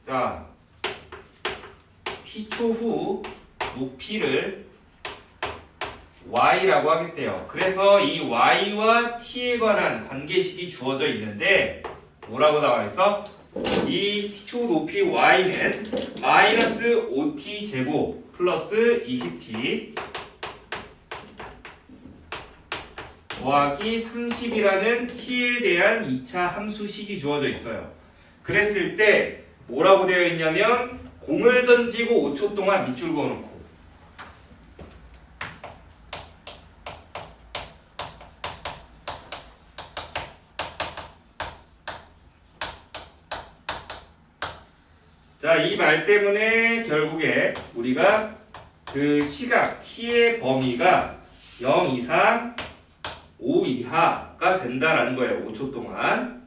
자, t초 후 높이를 y라고 하겠대요. 그래서 이 y와 t에 관한 관계식이 주어져 있는데 뭐라고 나와 있어? 이 t초 높이 y는 마이너스 5t 제곱 플러스 20t 더하기 30이라는 t에 대한 2차 함수식이 주어져 있어요. 그랬을 때 뭐라고 되어 있냐면 공을 던지고 5초 동안 밑줄 그어놓고 자, 이 말 때문에 결국에 우리가 그 시각 t의 범위가 0 이상 5 이하가 된다라는 거예요. 5초 동안.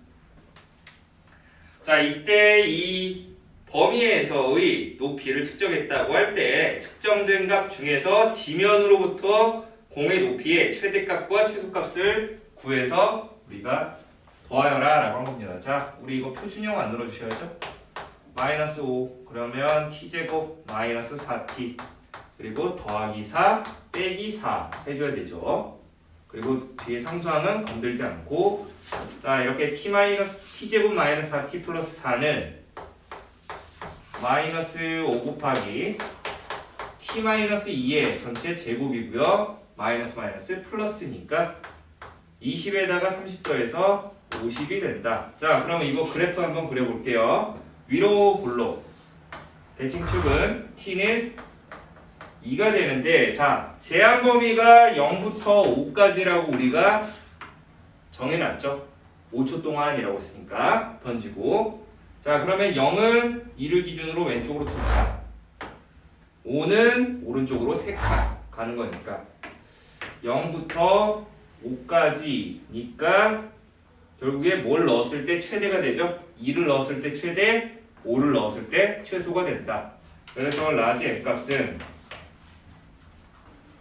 자, 이때 이 범위에서의 높이를 측정했다고 할 때 측정된 값 중에서 지면으로부터 공의 높이의 최대값과 최소값을 구해서 우리가 더하여라 라고 한 겁니다. 자, 우리 이거 표준형 만들어 주셔야죠. 마이너스 5 그러면 t제곱 마이너스 4t 그리고 더하기 4 빼기 4 해줘야 되죠. 그리고 뒤에 상수항은 건들지 않고 자 이렇게 t제곱 마이너스 4t 플러스 4는 마이너스 5 곱하기 t 마이너스 2의 전체 제곱이고요. 마이너스 마이너스 플러스니까 20에다가 30 더해서 50이 된다. 자 그러면 이거 그래프 한번 그려볼게요. 위로 볼록 대칭축은 t는 2가 되는데 자 제한 범위가 0부터 5까지라고 우리가 정해놨죠. 5초 동안이라고 했으니까 던지고 자 그러면 0은 2를 기준으로 왼쪽으로 2칸 5는 오른쪽으로 3칸 가는 거니까 0부터 5까지니까 결국에 뭘 넣었을 때 최대가 되죠? 2를 넣었을 때 최대, 5를 넣었을 때 최소가 된다. 그래서 라지 n값은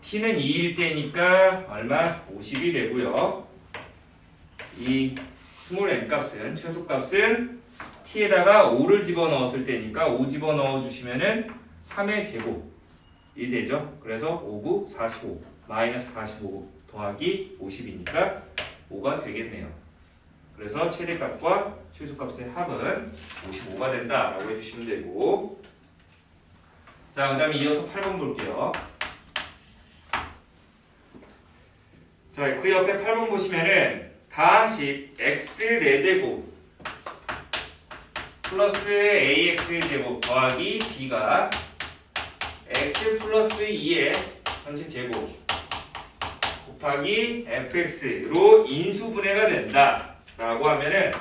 t는 2일 때니까 얼마? 50이 되고요. 이 스몰 n값은 최소값은 t에다가 5를 집어넣었을 때니까 5 집어넣어 주시면은 3의 제곱이 되죠. 그래서 5, 9, 45 마이너스 45 더하기 50이니까 5가 되겠네요. 그래서 최대값과 최소값의 합은 55가 된다라고 해주시면 되고 자 그 다음에 이어서 8번 볼게요. 자 그 옆에 8번 보시면은 다항식 x 4제곱 플러스 ax제곱 더하기 b가 x 플러스 2의 전체 제곱 곱하기 fx로 인수분해가 된다 라고 하면은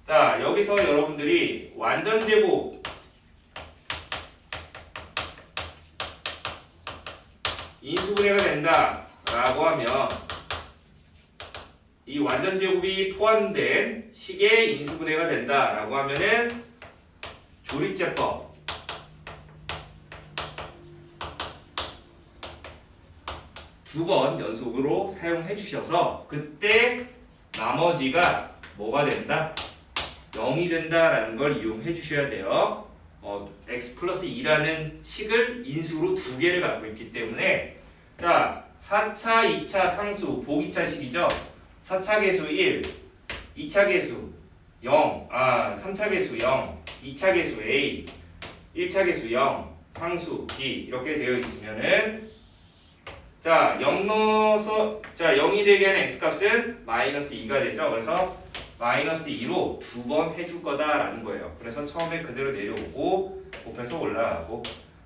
자 여기서 여러분들이 완전제곱 인수분해가 된다 라고 하면 이 완전제곱이 포함된 식의 인수분해가 된다 라고 하면은 조립제법 두 번 연속으로 사용해 주셔서 그때 나머지가 뭐가 된다? 0이 된다라는 걸 이용해 주셔야 돼요. x 플러스 2라는 식을 인수로 두 개를 갖고 있기 때문에 자 4차, 2차 상수 보기차식이죠. 4차 계수 1, 2차 계수 0, 3차 계수 0, 2차 계수 a, 1차 계수 0, 상수 b 이렇게 되어 있으면은 자 0 넣어서 자 0이 되게 하는 x값은 마이너스 2가 되죠. 그래서 마이너스 2로 두 번 해줄 거다라는 거예요. 그래서 처음에 그대로 내려오고 곱해서 올라가고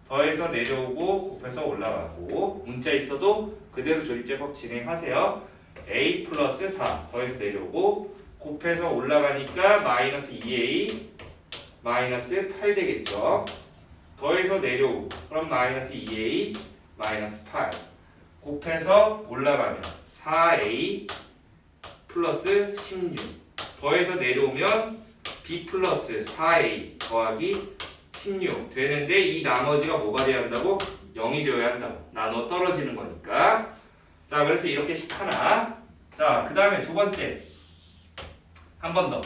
더해서 내려오고 곱해서 올라가고 문자 있어도 그대로 조립제법 진행하세요. a 플러스 4 더해서 내려오고 곱해서 올라가니까 마이너스 2a 마이너스 8 되겠죠. 더해서 내려오고 그럼 마이너스 2a 마이너스 8 곱해서 올라가면 4a 플러스 16 더해서 내려오면 b 플러스 4a 더하기 16 되는데 이 나머지가 뭐가 되어야 한다고? 0이 되어야 한다고. 나눠 떨어지는 거니까. 자 그래서 이렇게 식 하나. 자 그 다음에 두 번째 한 번 더.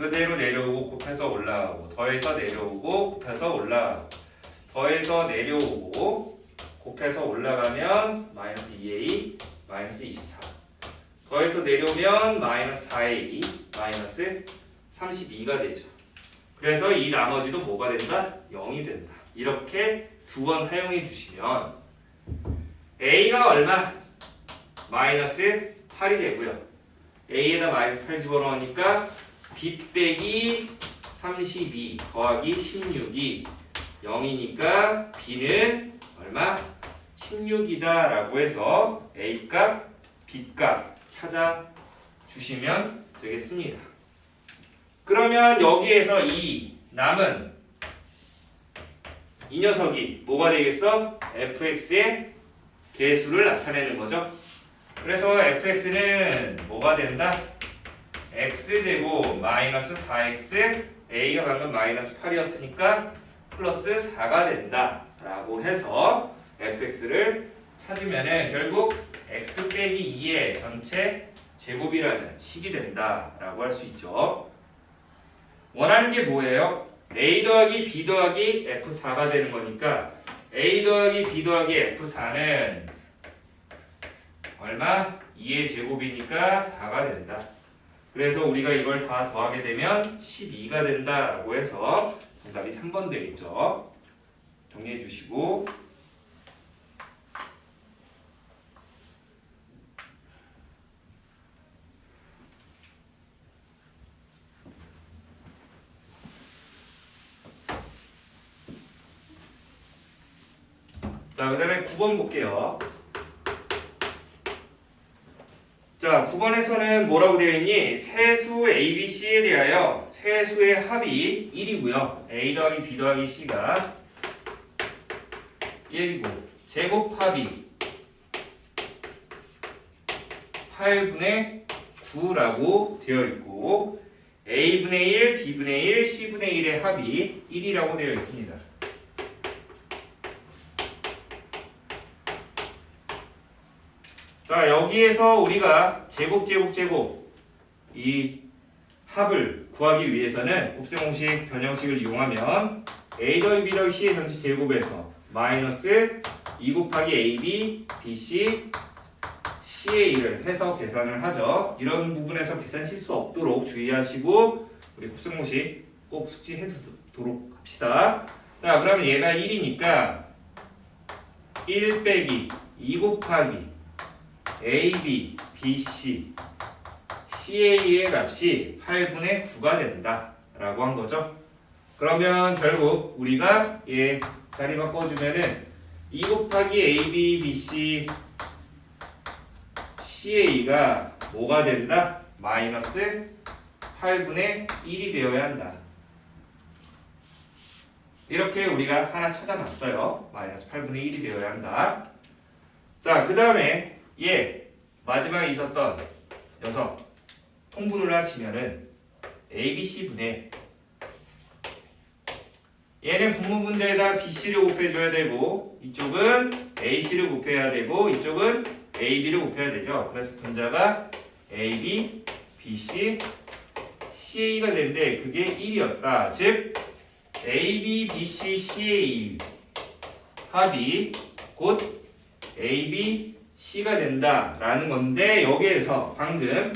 그대로 내려오고 곱해서 올라가고 더해서 내려오고 곱해서 올라가고 더해서 내려오고 곱해서 올라가면 마이너스 2a 마이너스 24 더해서 내려오면 마이너스 4a 마이너스 32가 되죠. 그래서 이 나머지도 뭐가 된다? 0이 된다. 이렇게 두 번 사용해 주시면 a가 얼마? 마이너스 8이 되고요. a에다 마이너스 8 집어넣으니까 b 빼기 32 더하기 16이 0이니까 b는 얼마? 16이다 라고 해서 a값, b값 찾아주시면 되겠습니다. 그러면 여기에서 이 남은 이 녀석이 뭐가 되겠어? fx의 개수를 나타내는 거죠. 그래서 fx는 뭐가 된다? x제곱 마이너스 4x a가 방금 마이너스 8이었으니까 플러스 4가 된다 라고 해서 fx를 찾으면은 결국 x 빼기 2의 전체 제곱이라는 식이 된다 라고 할 수 있죠. 원하는 게 뭐예요? a 더하기 b 더하기 f4가 되는 거니까 a 더하기 b 더하기 f4는 얼마? 2의 제곱이니까 4가 된다. 그래서 우리가 이걸 다 더하게 되면 12가 된다라고 해서 정답이 3번 되겠죠. 정리해 주시고 자, 그 다음에 9번 볼게요. 자, 9번에서는 뭐라고 되어 있니? 세수 A, B, C에 대하여 세수의 합이 1이고요. A 더하기 B 더하기 C가 1이고 제곱합이 8분의 9라고 되어 있고 A분의 1, B분의 1, C분의 1의 합이 1이라고 되어 있습니다. 자, 여기에서 우리가 제곱 이 합을 구하기 위해서는 곱셈 공식 변형식을 이용하면 a 더하기 b 더하기 c의 전체 제곱에서 마이너스 2 곱하기 ab, bc, c의 1을 해서 계산을 하죠. 이런 부분에서 계산 실수 없도록 주의하시고 우리 곱셈 공식 꼭 숙지해 두도록 합시다. 자, 그러면 얘가 1이니까 1 빼기 2 곱하기 AB, BC, CA의 값이 8분의 9가 된다 라고 한 거죠. 그러면 결국 우리가 얘 자리 바꿔주면은 2 곱하기 AB, BC, CA가 뭐가 된다? 마이너스 8분의 1이 되어야 한다. 이렇게 우리가 하나 찾아봤어요. 마이너스 8분의 1이 되어야 한다. 자, 그 다음에 마지막에 있었던 녀석 통분을 하시면은 ABC분의 얘는 분모분대에다 BC를 곱해줘야 되고 이쪽은 AC를 곱해야 되고 이쪽은 AB를 곱해야 되죠. 그래서 분자가 AB, BC, CA가 되는데 그게 1이었다. 즉 AB, BC, CA 합이 곧 AB, C가 된다라는 건데 여기에서 방금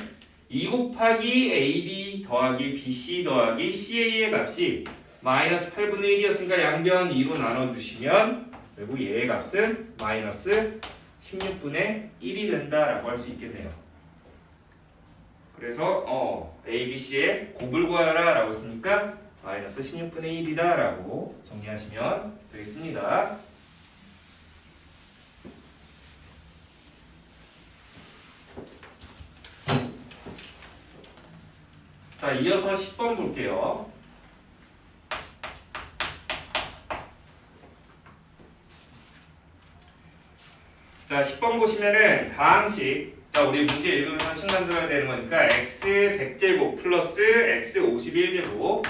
2 곱하기 AB 더하기 BC 더하기 CA의 값이 마이너스 8분의 1이었으니까 양변 2로 나눠주시면 결국 얘의 값은 마이너스 16분의 1이 된다라고 할 수 있겠네요. 그래서 ABC의 곱을 구하라 라고 했으니까 마이너스 16분의 1이다 라고 정리하시면 되겠습니다. 자, 이어서 10번 볼게요. 자, 10번 보시면은 다항식. 자, 우리 문제 읽으면서 순간 들어야 되는 거니까 x 100제곱 플러스 x 51제곱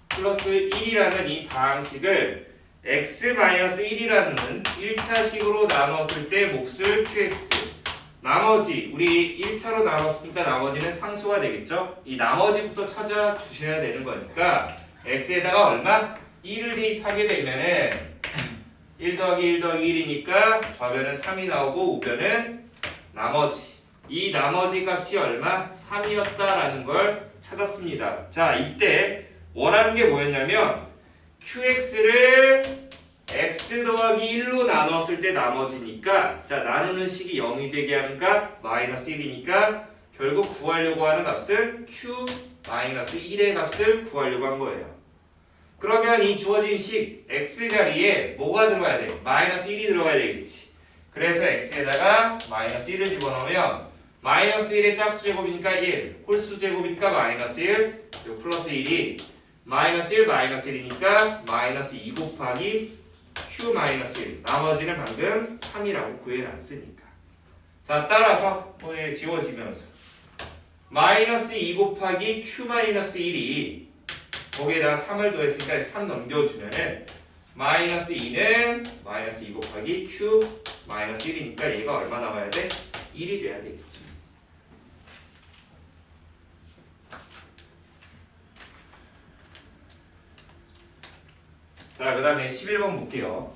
플러스 1이라는 이 다항식을 x-1이라는 1차식으로 나눴을 때 몫을 qx 나머지 우리 1차로 나눴으니까 나머지는 상수가 되겠죠? 이 나머지부터 찾아주셔야 되는 거니까 x에다가 얼마? 1을 대입하게 되면은 1 더하기 1 더하기 1이니까 좌변은 3이 나오고 우변은 나머지. 이 나머지 값이 얼마? 3이었다라는 걸 찾았습니다. 자, 이때 원하는 게 뭐였냐면 qx를 x 더하기 1로 나눴을 때 나머지니까 자 나누는 식이 0이 되게 하는 값 마이너스 1이니까 결국 구하려고 하는 값은 q 마이너스 1의 값을 구하려고 한 거예요. 그러면 이 주어진 식 x 자리에 뭐가 들어가야 돼? 마이너스 1이 들어가야 되겠지. 그래서 x에다가 마이너스 1을 집어넣으면 마이너스 1의 짝수 제곱이니까 1 홀수 제곱이니까 마이너스 1 그리고 플러스 1이 마이너스 1 마이너스 1이니까 마이너스 2 곱하기 q 마이너스 1 나머지는 방금 3이라고 구해놨으니까 자 따라서 지워지면서 마이너스 2 곱하기 q 마이너스 1이 거기에다가 3을 더했으니까 3 넘겨주면은 마이너스 2는 마이너스 2 곱하기 q 마이너스 1이니까 얘가 얼마 나와야 돼? 1이 돼야 돼. 자, 그 다음에 11번 볼게요.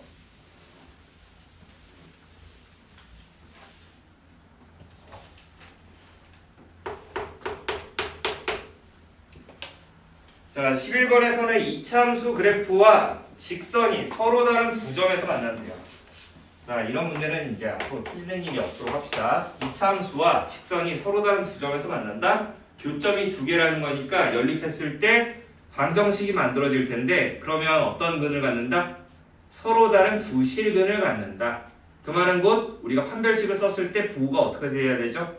자, 11번에서는 이차함수 그래프와 직선이 서로 다른 두 점에서 만난대요. 자, 이런 문제는 이제 앞으로 틀리는 일이 없도록 합시다. 이차함수와 직선이 서로 다른 두 점에서 만난다? 교점이 두 개라는 거니까 연립했을 때 방정식이 만들어질 텐데 그러면 어떤 근을 갖는다? 서로 다른 두 실근을 갖는다. 그 말은 곧 우리가 판별식을 썼을 때 부호가 어떻게 돼야 되죠?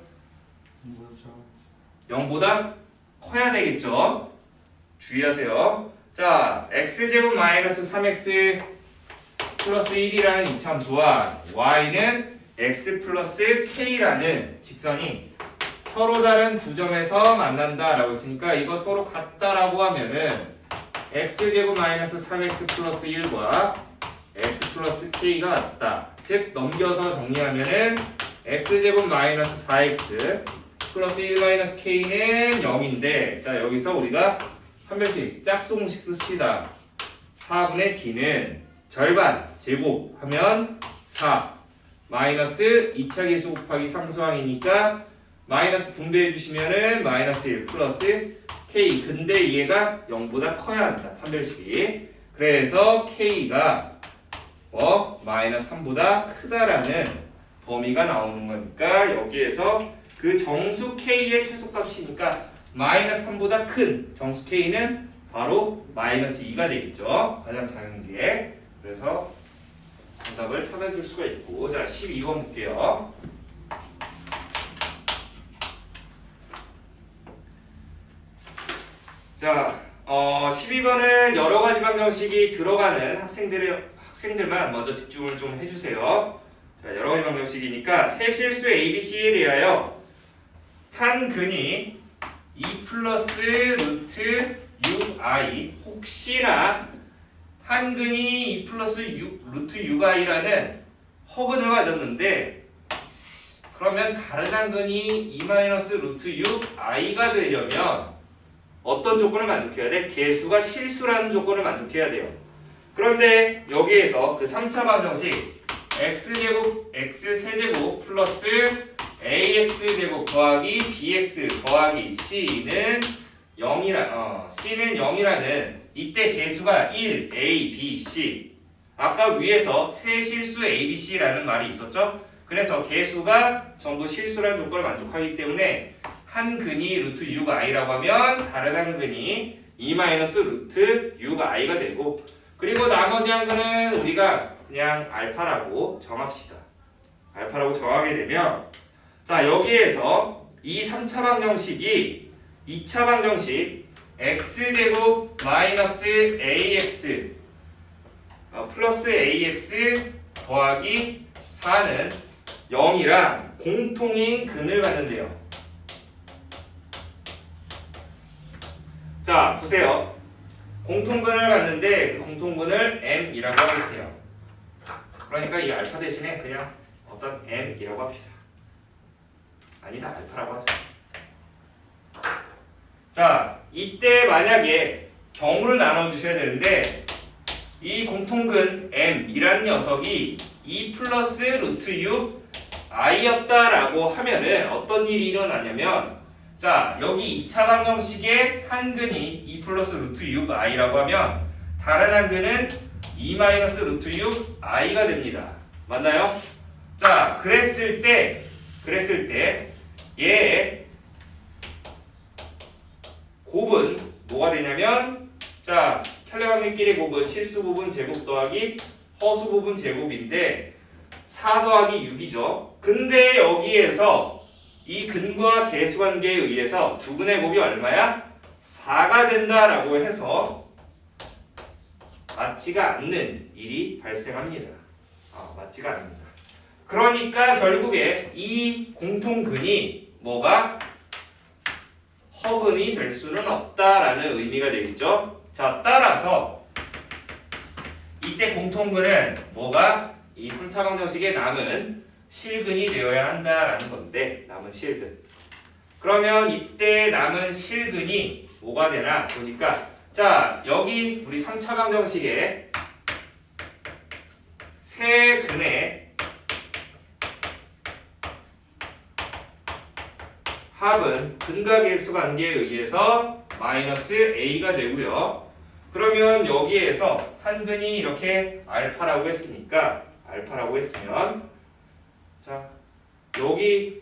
0보다 커야 되겠죠? 주의하세요. 자, x제곱 마이너스 3x 플러스 1이라는 이차함수와 y는 x 플러스 k라는 직선이 서로 다른 두 점에서 만난다 라고 했으니까 이거 서로 같다라고 하면은 x제곱 마이너스 3x 플러스 1과 x 플러스 k가 같다. 즉 넘겨서 정리하면은 x제곱 마이너스 4x 플러스 1 마이너스 k는 0인데 자 여기서 우리가 판별식 짝수 공식 씁시다. 4분의 d는 절반 제곱하면 4 마이너스 2차 계수 곱하기 상수항이니까 마이너스 분배해 주시면은 마이너스 1 플러스 k 근데 얘가 0보다 커야 합니다. 판별식이. 그래서 k가 마이너스 3보다 크다라는 범위가 나오는 거니까 여기에서 그 정수 k의 최소값이니까 마이너스 3보다 큰 정수 k는 바로 마이너스 2가 되겠죠. 가장 작은 게. 그래서 정답을 찾아줄 수가 있고 자 12번 볼게요. 자 12번은 여러 가지 방정식이 들어가는 학생들만 먼저 집중을 좀 해주세요. 자 여러 가지 방정식이니까 세 실수 ABC에 대하여 한 근이 2 플러스 루트 6i 혹시나 한 근이 2 플러스 루트 6i라는 허근을 가졌는데 그러면 다른 한 근이 2 마이너스 루트 6i가 되려면 어떤 조건을 만족해야 돼? 개수가 실수라는 조건을 만족해야 돼요. 그런데 여기에서 그 3차 방정식 x제곱 x세제곱 플러스 ax제곱 더하기 bx 더하기 c는 0이라는 이때 개수가 1, a, b, c 아까 위에서 세 실수 a, b, c라는 말이 있었죠? 그래서 개수가 전부 실수라는 조건을 만족하기 때문에 한 근이 루트 6i라고 하면 다른 한 근이 2 마이너스 루트 6i가 되고 그리고 나머지 한 근은 우리가 그냥 알파라고 정합시다. 알파라고 정하게 되면 자 여기에서 이 3차 방정식이 2차 방정식 x제곱 마이너스 ax 플러스 ax 더하기 4는 0이랑 공통인 근을 갖는데요. 자 보세요. 공통근을 갖는데 그 공통근을 m이라고 하겠대요. 그러니까 이 알파 대신에 그냥 어떤 m이라고 합시다. 아니다, 알파라고 하자. 자, 이때 만약에 경우를 나눠주셔야 되는데 이 공통근 m이란 녀석이 2 플러스 루트 6 i였다라고 하면은 어떤 일이 일어나냐면, 자, 여기 2차 방정식의 한 근이 2 플러스 루트 6 i라고 하면 다른 한 근은 2 마이너스 루트 6 i가 됩니다. 맞나요? 자, 그랬을 때 얘의 곱은 뭐가 되냐면, 자, 혈량끼리 곱은 실수 부분 제곱 더하기 허수 부분 제곱인데 4 더하기 6이죠. 근데 여기에서 이 근과 계수관계에 의해서 두 근의 곱이 얼마야? 4가 된다라고 해서 맞지가 않는 일이 발생합니다. 맞지가 않습니다. 그러니까 결국에 이 공통근이 뭐가 허근이 될 수는 없다라는 의미가 되겠죠. 자, 따라서 이때 공통근은 뭐가 이 3차 방정식에 남은 실근이 되어야 한다라는 건데, 남은 실근. 그러면 이때 남은 실근이 뭐가 되나 보니까, 자, 여기 우리 3차 방정식에 세 근의 합은 근과 계수 관계에 의해서 마이너스 a가 되고요. 그러면 여기에서 한 근이 이렇게 알파라고 했으니까, 알파라고 했으면, 자, 여기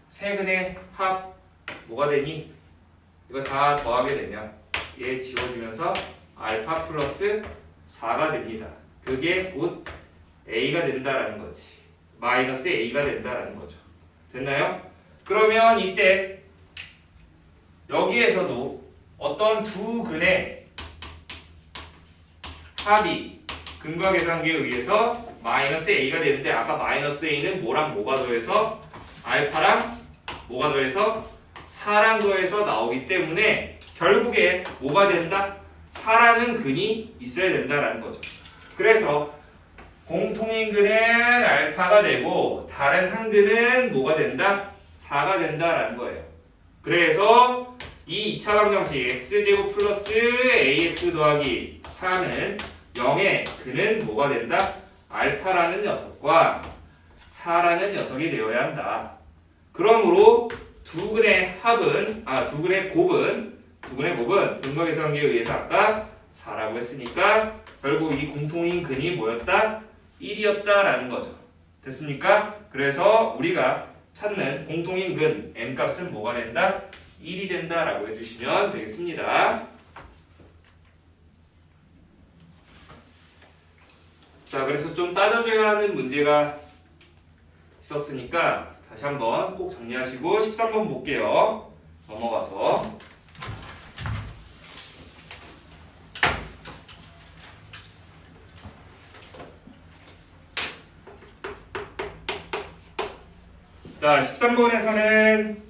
세 근의 합 뭐가 되니? 이거 다 더하게 되면 얘 지워지면서 알파 플러스 4가 됩니다. 그게 곧 a가 된다라는 거지. 마이너스 a가 된다라는 거죠. 됐나요? 그러면 이때 여기에서도 어떤 두 근의 합이 근과 계산기에 의해서 마이너스 a가 되는데, 아까 마이너스 a는 뭐랑 뭐가 더해서 알파랑 뭐가 더해서 4랑 더해서 나오기 때문에 결국에 뭐가 된다? 4라는 근이 있어야 된다라는 거죠. 그래서 공통인 근은 알파가 되고 다른 한 근은 뭐가 된다? 4가 된다라는 거예요. 그래서 이 2차 방정식 x제곱 플러스 ax 더하기 4는 0의 근은 뭐가 된다? 알파라는 녀석과 4라는 녀석이 되어야 한다. 그러므로 두 근의 곱은 근과 계수관계에 의해서 아까 4라고 했으니까 결국 이 공통인 근이 뭐였다? 1이었다라는 거죠. 됐습니까? 그래서 우리가 찾는 공통인 근 m 값은 뭐가 된다? 1이 된다라고 해주시면 되겠습니다. 자, 그래서 좀 따져줘야 하는 문제가 있었으니까 다시 한번 꼭 정리하시고 13번 볼게요. 넘어가서 자, 13번에서는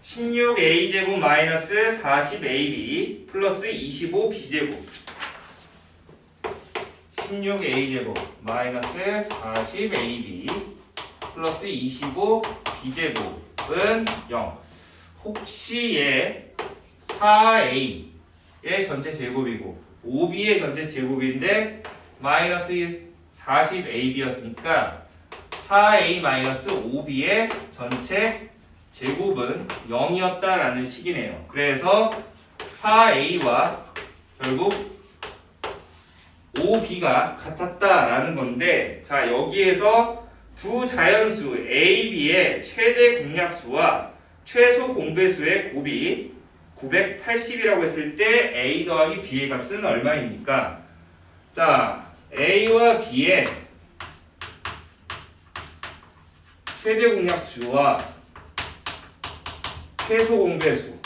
16a제곱 마이너스 40ab 플러스 25b제곱 16a제곱 마이너스 40ab 플러스 25b제곱은 0. 혹시 얘 4a의 전체 제곱이고 5b의 전체 제곱인데 마이너스 40ab였으니까 4a 마이너스 5b의 전체 제곱은 0이었다라는 식이네요. 그래서 4a와 결국 5b가 같았다라는 건데, 자, 여기에서 두 자연수 a, b의 최대 공약수와 최소 공배수의 곱이 980이라고 했을 때 a 더하기 b의 값은 얼마입니까? 자, a와 b의 최대 공약수와 최소 공배수,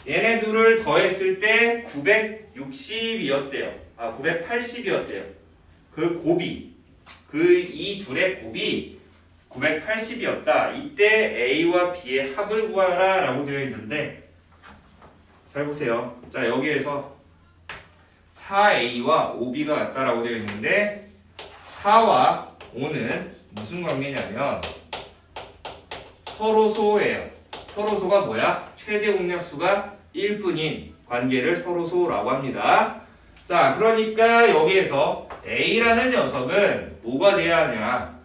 얘네 둘을 더했을 때 960이었대요. 980이었대요. 그 곱이, 이 둘의 곱이 980이었다. 이때 A와 B의 합을 구하라 라고 되어 있는데, 잘 보세요. 자, 여기에서 4A와 5B가 같다라고 되어 있는데 4와 5는 무슨 관계냐면 서로소예요. 서로소가 뭐야? 최대 공약수가 1뿐인 관계를 서로소라고 합니다. 자, 그러니까 여기에서 A라는 녀석은 뭐가 돼야 하냐?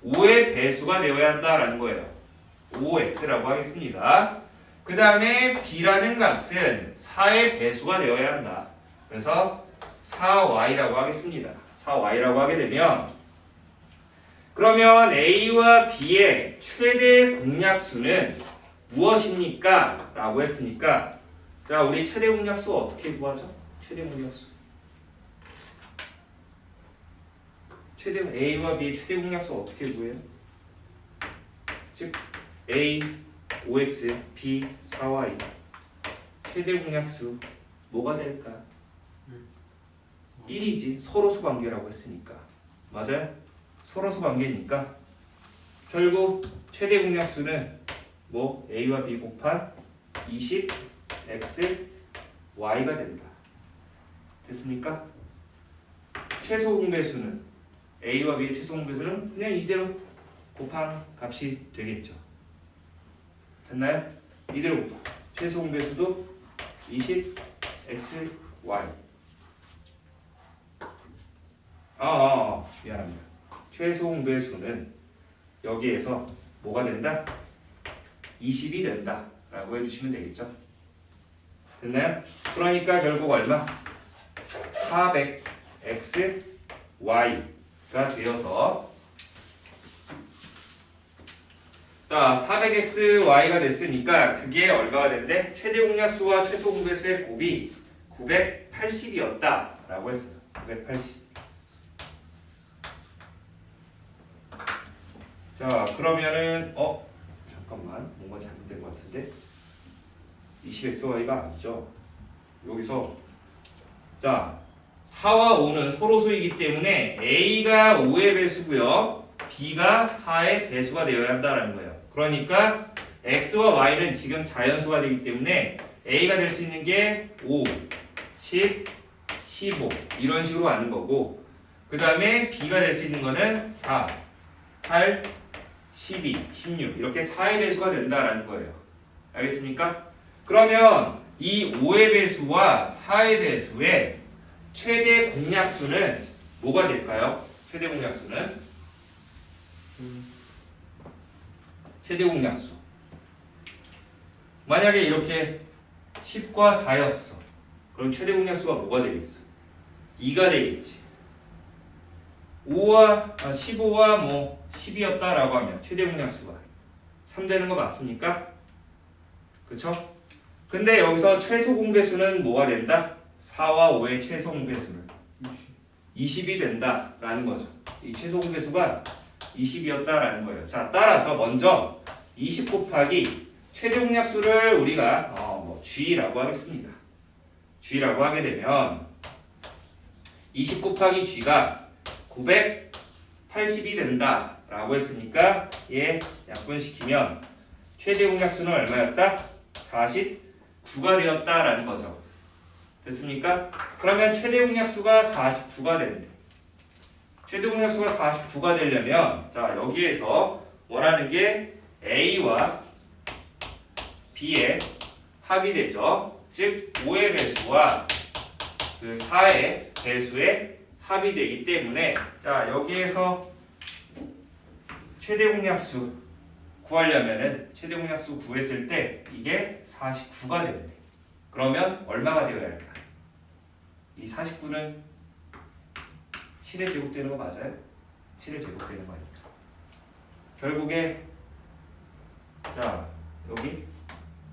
5의 배수가 되어야 한다라는 거예요. 5x라고 하겠습니다. 그 다음에 B라는 값은 4의 배수가 되어야 한다. 그래서 4y라고 하겠습니다. 4y라고 하게 되면 그러면 A와 B의 최대 공약수는 무엇입니까? 라고 했으니까 자, 우리 최대 공약수 어떻게 구하죠? 최대 공약수 A와 B의 최대 공약수 어떻게 구해요? 즉 A 5x, B 4y 최대 공약수 뭐가 될까? 1이지. 서로소 관계라고 했으니까. 맞아요? 서로소 관계니까 결국 최대 공약수는 뭐 A와 B 곱한 20x y가 된다. 됐습니까? 최소 공배수는 A와 B의 최소 공배수는 그냥 이대로 곱한 값이 되겠죠. 됐나요? 이대로 곱하. 최소 공배수도 20x y. 미안합니다. 최소 공배수는 여기에서 뭐가 된다? 20이 된다 라고 해주시면 되겠죠. 됐나요? 그러니까 결국 얼마? 400x y가 되어서 자 400x y가 됐으니까 그게 얼마가 된대? 최대 공약수와 최소 공배수의 곱이 980이었다 라고 했어요. 980. 자 그러면은 잠깐만 뭔가 잘못된 것 같은데 20xy가 아니죠. 여기서 자 4와 5는 서로소이기 때문에 A가 5의 배수고요 B가 4의 배수가 되어야 한다는 거예요. 그러니까 X와 Y는 지금 자연수가 되기 때문에 A가 될 수 있는 게 5, 10, 15 이런 식으로 가는 거고 그 다음에 B가 될 수 있는 거는 4, 8, 12, 16 이렇게 4의 배수가 된다라는 거예요. 알겠습니까? 그러면 이 5의 배수와 4의 배수의 최대 공약수는 뭐가 될까요? 최대 공약수는 최대 공약수 만약에 이렇게 10과 4였어. 그럼 최대 공약수가 뭐가 되겠어? 2가 되겠지. 15와 뭐 10이었다라고 하면 최대 공약수가 3 되는 거 맞습니까? 그쵸? 근데 여기서 최소 공배수는 뭐가 된다? 4와 5의 최소 공배수는 20이 된다라는 거죠. 이 최소 공배수가 20이었다라는 거예요. 자, 따라서 먼저 20 곱하기 최대 공약수를 우리가 G라고 하겠습니다. G라고 하게 되면 20 곱하기 G가 980이 된다라고 했으니까 얘 약분시키면 최대 공약수는 얼마였다? 49가 되었다라는 거죠. 됐습니까? 그러면 최대 공약수가 49가 되는데 최대 공약수가 49가 되려면 자 여기에서 원하는 게 A와 B의 합이 되죠. 즉 5의 배수와 그 4의 배수의 합이 되기 때문에 자 여기에서 최대 공약수 구하려면은 최대 공약수 구했을 때 이게 49가 되는데 그러면 얼마가 되어야 할까? 이 49는 7의 제곱되는 거 맞아요? 7의 제곱되는 거니까 결국에 자 여기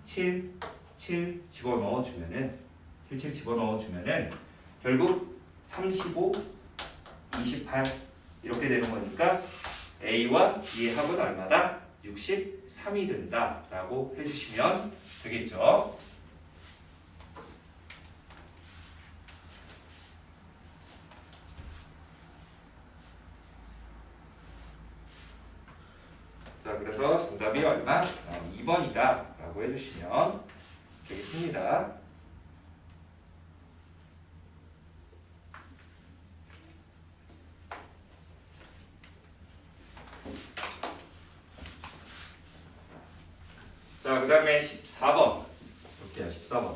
7 집어넣어 주면은 7 집어넣어 주면은 결국 35 28 이렇게 되는 거니까 A와 B의 합은 얼마다? 63이 된다라고 해주시면 되겠죠. 자, 그래서 정답이 얼마? 2번이다 라고 해주시면 되겠습니다. 자, 그 다음에 14번 볼게요. 14번.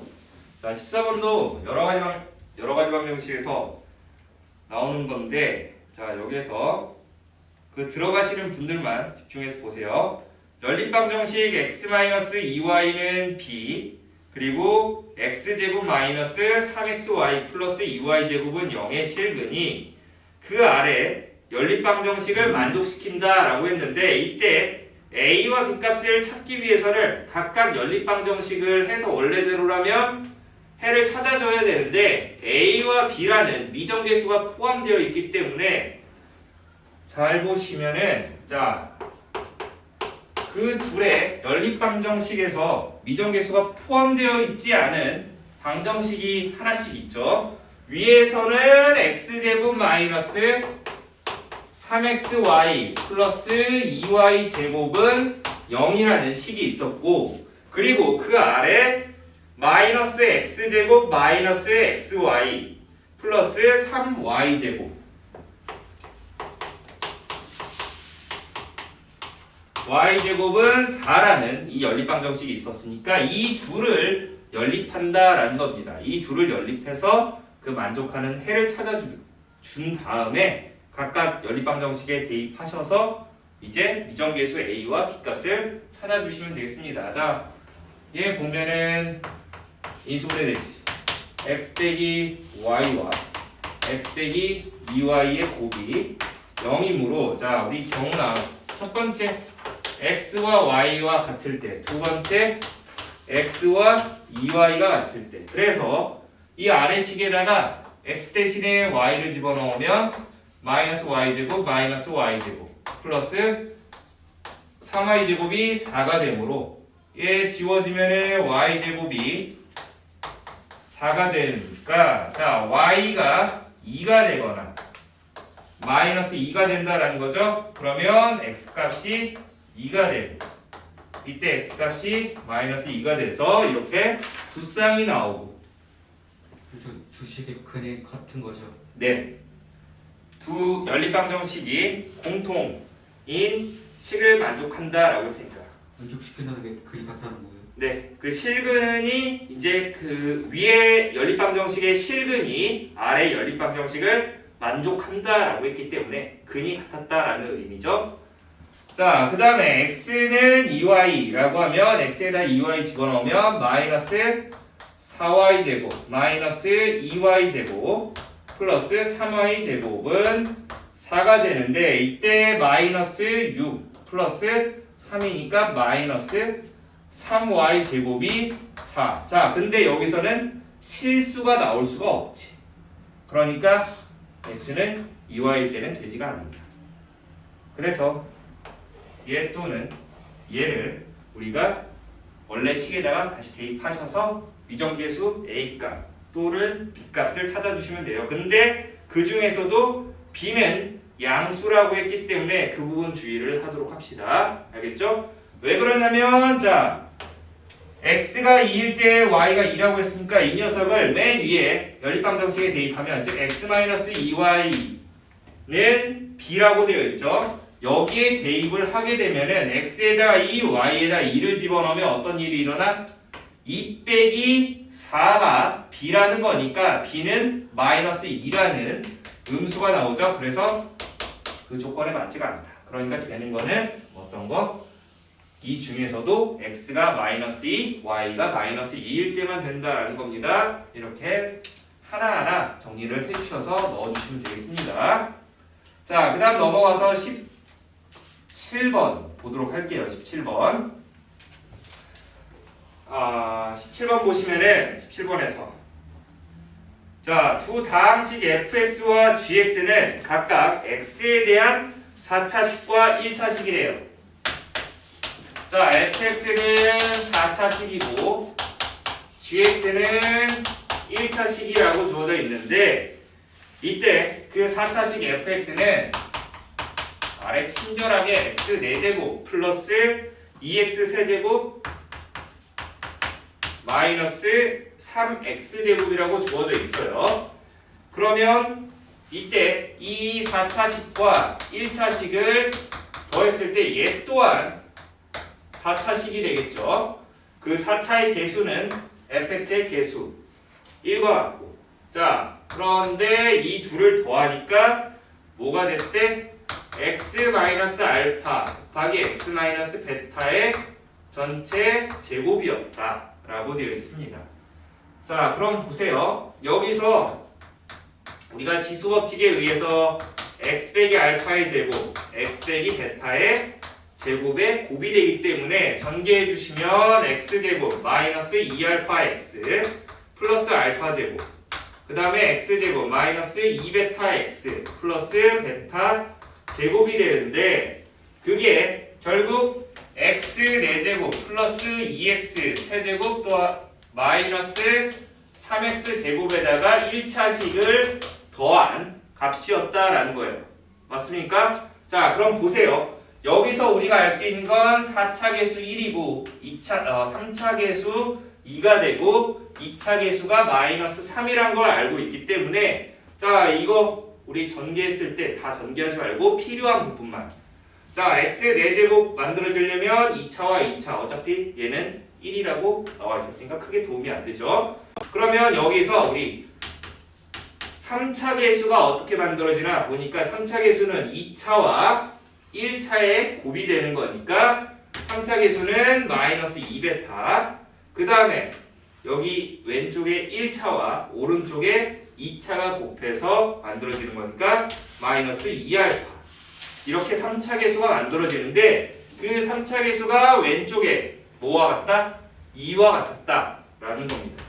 자, 14번도 여러 가지 방정식에서 나오는 건데, 자, 여기에서 그 들어가시는 분들만 집중해서 보세요. 연립방정식 x-2y는 b, 그리고 x제곱 마이너스 3xy 플러스 2y제곱은 0의 실근이 그 아래 연립방정식을 만족시킨다 라고 했는데, 이때 a와 b 값을 찾기 위해서는 각각 연립방정식을 해서 원래대로라면 해를 찾아줘야 되는데 a와 b라는 미정계수가 포함되어 있기 때문에 잘 보시면은, 자, 그 둘의 연립방정식에서 미정계수가 포함되어 있지 않은 방정식이 하나씩 있죠. 위에서는 x제곱 마이너스 3xy 플러스 2y제곱은 0이라는 식이 있었고, 그리고 그 아래 마이너스 x제곱 마이너스 xy 플러스 3y제곱 y제곱은 4라는 이 연립방정식이 있었으니까 이 둘을 연립한다라는 겁니다. 이 둘을 연립해서 그 만족하는 해를 찾아준 다음에 각각 연립방정식에 대입하셔서 이제 미정계수 a와 b 값을 찾아주시면 되겠습니다. 자, 얘 보면은 인수분해 되지. x 빼기 y와 x 빼기 2y의 곱이 0이므로, 자, 우리 경우 첫 번째 x와 y와 같을 때, 두 번째 x와 2y가 같을 때, 그래서 이 아래 식에다가 x 대신에 y를 집어넣으면 마이너스 y제곱 마이너스 y제곱 플러스 3y제곱이 4가 되므로 얘 지워지면은 y제곱이 4가 되니까, 자, y가 2가 되거나 마이너스 2가 된다라는 거죠. 그러면 x값이 2가 되고 이때 x값이 마이너스 2가 돼서 이렇게 두 쌍이 나오고. 두 식의 근이 같은 거죠. 네, 두 연립방정식이 공통인 식을 만족한다라고 했으니까. 만족시킨다는 게 근이 같다는 거예요. 네, 그 실근이 이제 그 위에 연립방정식의 실근이 아래 연립방정식을 만족한다라고 했기 때문에 근이 같았다라는 의미죠. 자, 그 다음에 x는 2y라고 하면 x에다 2y 집어넣으면 마이너스 4y제곱 마이너스 2y제곱 플러스 3y제곱은 4가 되는데, 이때 마이너스 6 플러스 3이니까 마이너스 3y제곱이 4. 자, 근데 여기서는 실수가 나올 수가 없지. 그러니까 x는 2y일 때는 되지가 않는다. 그래서 얘 또는 얘를 우리가 원래 식에다가 다시 대입하셔서 미정계수 a값 또는 b값을 찾아주시면 돼요. 근데 그 중에서도 b는 양수라고 했기 때문에 그 부분 주의를 하도록 합시다. 알겠죠? 왜 그러냐면, 자, x가 2일 때 y가 2라고 했으니까 이 녀석을 맨 위에 연립방정식에 대입하면, 즉 x-2y는 b라고 되어 있죠. 여기에 대입을 하게 되면은 x에다 2, y에다 2를 집어넣으면 어떤 일이 일어나? 2 빼기 4가 b라는 거니까 b는 마이너스 2라는 음수가 나오죠. 그래서 그 조건에 맞지가 않다. 그러니까 되는 거는 어떤 거? 이 중에서도 x가 마이너스 2, y가 마이너스 2일 때만 된다라는 겁니다. 이렇게 하나하나 정리를 해주셔서 넣어주시면 되겠습니다. 자, 그 다음 넘어가서 17번 보도록 할게요. 17번. 17번 보시면은 17번에서, 자, 두 다항식 fx와 gx는 각각 x에 대한 4차식과 1차식이래요. 자, fx는 4차식이고 gx는 1차식이라고 주어져 있는데, 이때 그 4차식 fx는 아래 친절하게 x 4제곱 플러스 2x 세제곱 마이너스 3x제곱이라고 주어져 있어요. 그러면 이때 이 4차식과 1차식을 더했을 때 얘 또한 4차식이 되겠죠. 그 4차의 개수는 fx의 개수 1과 같고 자 그런데 이 둘을 더하니까 뭐가 됐대? x-알파 곱하기 x-베타의 전체 제곱이었다 라고 되어 있습니다. 자 그럼 보세요. 여기서 우리가 지수법칙에 의해서 x 빼기 알파의 제곱 x 빼기 베타의 제곱에 곱이 되기 때문에 전개해 주시면 x제곱 마이너스 2알파 x 플러스 알파 제곱 그 다음에 x제곱 마이너스 2베타 x 플러스 베타 제곱이 되는데 그게 결국 x 4제곱 플러스 2x 세제곱 또한 마이너스 3x 제곱에다가 1차식을 더한 값이었다라는 거예요. 맞습니까? 자 그럼 보세요. 여기서 우리가 알 수 있는 건 4차 계수 1이고 3차 계수 2가 되고 2차 계수가 마이너스 3이란 걸 알고 있기 때문에 자 이거 우리 전개했을 때 다 전개하지 말고 필요한 부분만 자 x 4제곱 만들어지려면 2차와 2차 어차피 얘는 1이라고 나와 있었으니까 크게 도움이 안 되죠. 그러면 여기서 우리 3차 계수가 어떻게 만들어지나 보니까 3차 계수는 2차와 1차에 곱이 되는 거니까 3차 계수는 마이너스 2베타 그 다음에 여기 왼쪽에 1차와 오른쪽에 2차가 곱해서 만들어지는 거니까 마이너스 2알파 이렇게 3차 계수가 만들어지는데 그 3차 계수가 왼쪽에 뭐와 같다? 2와 같았다 라는 겁니다.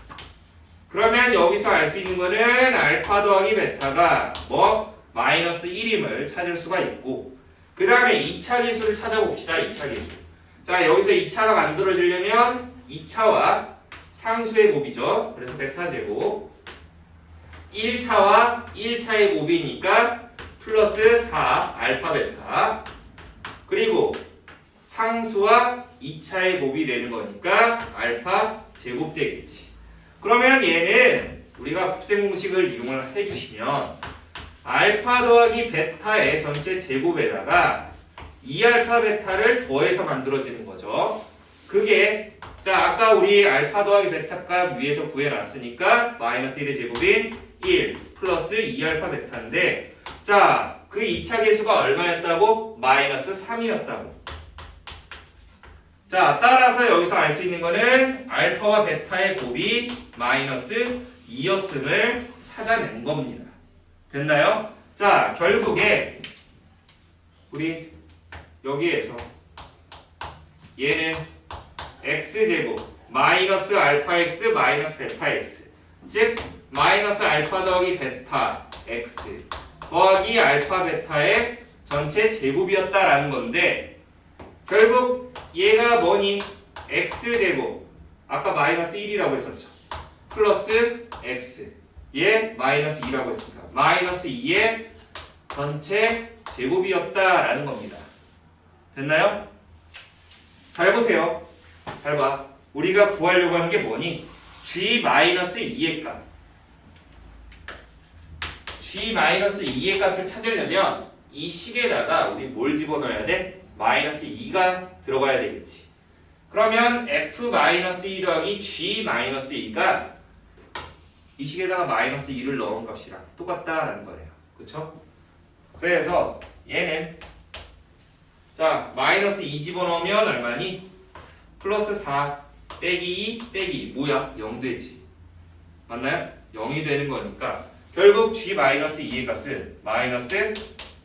그러면 여기서 알 수 있는 거는 알파 더하기 베타가 뭐 마이너스 1임을 찾을 수가 있고 그 다음에 2차 계수를 찾아봅시다. 2차 계수. 자 여기서 2차가 만들어지려면 2차와 상수의 곱이죠. 그래서 베타 제곱 1차와 1차의 곱이니까 플러스 4 알파 베타 그리고 상수와 2차의 곱이 되는 거니까 알파 제곱 되겠지. 그러면 얘는 우리가 곱셈 공식을 이용을 해주시면 알파 더하기 베타의 전체 제곱에다가 2알파 베타를 더해서 만들어지는 거죠. 그게 자 아까 우리 알파 더하기 베타 값 위에서 구해놨으니까 마이너스 1의 제곱인 1 플러스 2알파 베타인데 자 그 2차 계수가 얼마였다고? 마이너스 3이었다고. 자 따라서 여기서 알 수 있는 거는 알파와 베타의 곱이 마이너스 2였음을 찾아낸 겁니다. 됐나요? 자 결국에 우리 여기에서 얘는 x제곱 마이너스 알파 x 마이너스 베타 x 즉 마이너스 알파 더하기 베타 x 더하기 알파 베타의 전체 제곱이었다라는 건데 결국 얘가 뭐니? x제곱 아까 마이너스 1이라고 했었죠. 플러스 x 얘 마이너스 2라고 했습니다. 마이너스 2의 전체 제곱이었다라는 겁니다. 됐나요? 잘 보세요. 잘 봐. 우리가 구하려고 하는 게 뭐니? g-2의 값. g-2의 값을 찾으려면 이 식에다가 우리 뭘 집어넣어야 돼? 마이너스 2가 들어가야 되겠지. 그러면 f-2 더하기 g-2가 이 식에다가 마이너스 2를 넣은 값이랑 똑같다라는 거예요. 그쵸? 그래서 얘는 자 마이너스 2 집어넣으면 얼마니? 플러스 4 빼기 2 빼기 2 뭐야? 0 되지. 맞나요? 0이 되는 거니까 결국 g-2의 값은 마이너스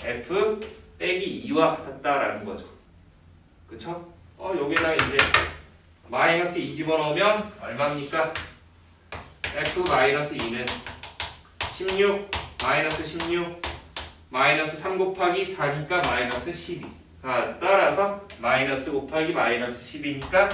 f 빼기 2와 같았다라는 거죠. 그쵸? 여기다가 이제 마이너스 2 집어넣으면 얼마입니까? f-2는 16 마이너스 16 마이너스 3 곱하기 4니까 마이너스 12 따라서 마이너스 곱하기 마이너스 12니까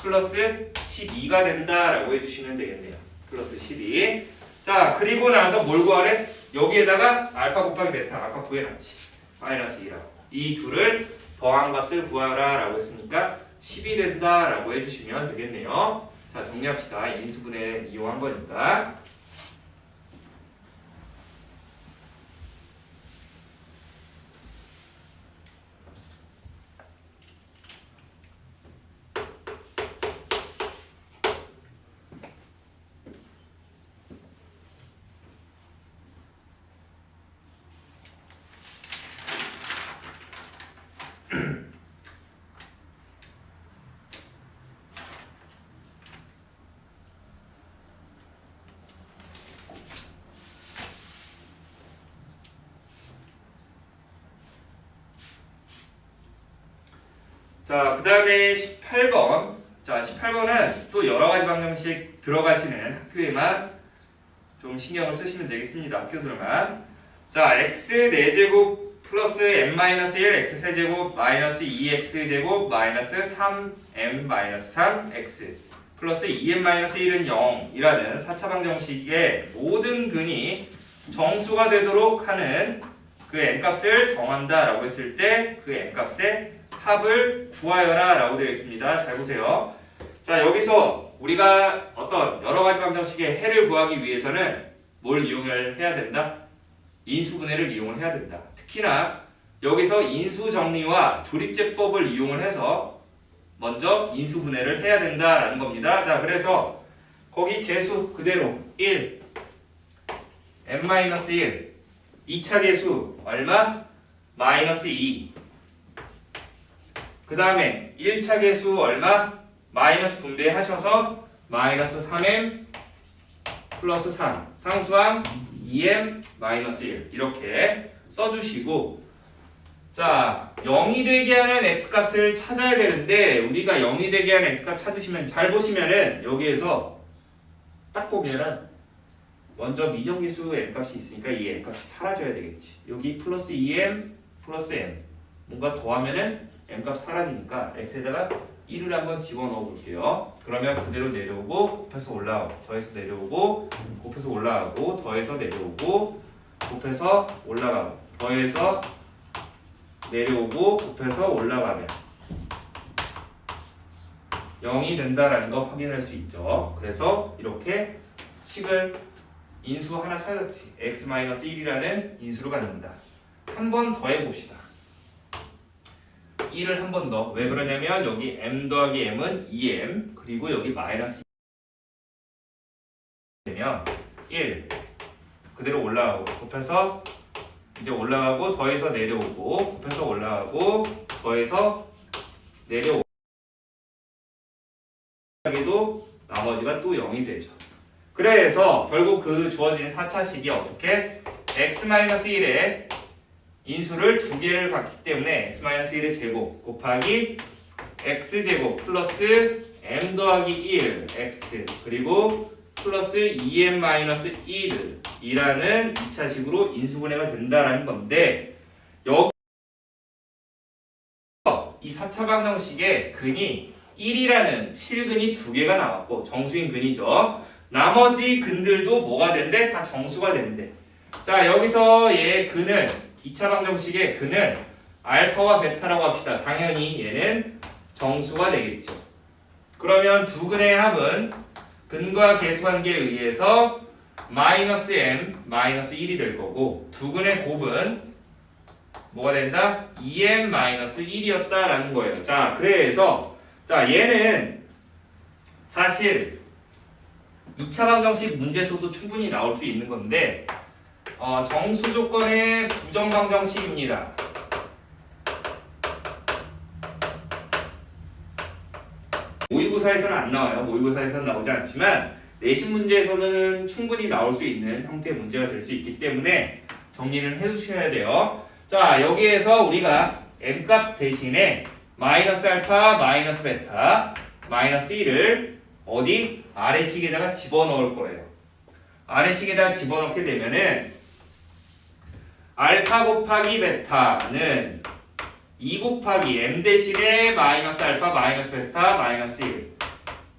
플러스 12가 된다라고 해주시면 되겠네요. 플러스 12. 자 그리고 나서 뭘 구하래? 여기에다가 알파 곱하기 베타 아까 구해놨지. 마이너스 2라고 이 둘을 더한 값을 구하라 라고 했으니까 10이 된다 라고 해주시면 되겠네요. 자 정리합시다. 인수분해 이용한 거니까 자, 그 다음에 18번. 자, 18번은 또 여러 가지 방정식 들어가시는 학교에만 좀 신경을 쓰시면 되겠습니다. 학교들만. 자, x 4제곱 플러스 m-1 x 세제곱 마이너스 2x제곱 마이너스 3m-3x 플러스 2m-1은 0이라는 4차 방정식의 모든 근이 정수가 되도록 하는 그 m값을 정한다 라고 했을 때 그 m값의 합을 구하여라 라고 되어 있습니다. 잘 보세요. 자, 여기서 우리가 어떤 여러 가지 방정식의 해를 구하기 위해서는 뭘 이용을 해야 된다? 인수분해를 이용을 해야 된다. 특히나 여기서 인수정리와 조립제법을 이용을 해서 먼저 인수분해를 해야 된다라는 겁니다. 자, 그래서 거기 개수 그대로 1, m-1, 2차 개수 얼마? 마이너스 2. 그 다음에 1차 개수 얼마? 마이너스 분배하셔서 마이너스 3m 플러스 3 상수항 2m 마이너스 1 이렇게 써주시고, 자, 0이 되게 하는 x값을 찾아야 되는데 우리가 0이 되게 하는 x값 찾으시면 잘 보시면은 여기에서 딱 보면은 먼저 미정계수 m값이 있으니까 이 m값이 사라져야 되겠지. 여기 플러스 2m 플러스 m 뭔가 더하면은 m값 사라지니까 x에다가 1을 한번 집어넣어 볼게요. 그러면 그대로 내려오고 곱해서 올라가고 더해서 내려오고 곱해서 올라가고 더해서 내려오고 곱해서 올라가고 더해서 내려오고 곱해서 올라가면 0이 된다라는 거 확인할 수 있죠. 그래서 이렇게 식을 인수 하나 찾았지. x-1이라는 인수로 갖는다. 한 번 더 해봅시다. 1을 한 번 더. 왜 그러냐면 여기 m 더하기 m은 2m 그리고 여기 마이너스 되면 1 그대로 올라가고 곱해서 이제 올라가고 더해서 내려오고 곱해서 올라가고 더해서 내려오고 도 나머지가 또 0이 되죠. 그래서 결국 그 주어진 4차식이 어떻게 x-1에 인수를 두 개를 갖기 때문에 x-1의 제곱 곱하기 x제곱 플러스 m 더하기 1 x 그리고 플러스 2m-1 이라는 2차식으로 인수분해가 된다라는 건데, 여기 이 4차 방정식의 근이 1이라는 7근이 두 개가 나왔고 정수인 근이죠. 나머지 근들도 뭐가 된대? 다 정수가 된대. 자, 여기서 얘 근을 2차 방정식의 근을 알파와 베타라고 합시다. 당연히 얘는 정수가 되겠죠. 그러면 두 근의 합은 근과 계수관계에 의해서 마이너스 m 마이너스 1이 될 거고, 두 근의 곱은 뭐가 된다? 2m 마이너스 1이었다라는 거예요. 자, 그래서 자, 얘는 사실 2차 방정식 문제에서도 충분히 나올 수 있는 건데 정수 조건의 부정 방정식입니다. 모의고사에서는 안 나와요. 모의고사에서는 나오지 않지만 내신 문제에서는 충분히 나올 수 있는 형태의 문제가 될 수 있기 때문에 정리는 해주셔야 돼요. 자, 여기에서 우리가 m값 대신에 마이너스 알파, 마이너스 베타, 마이너스 1을 어디? 아래식에다가 집어넣을 거예요. 아래식에다가 집어넣게 되면은 알파 곱하기 베타는 2 곱하기 m 대신에 마이너스 알파, 마이너스 베타, 마이너스 1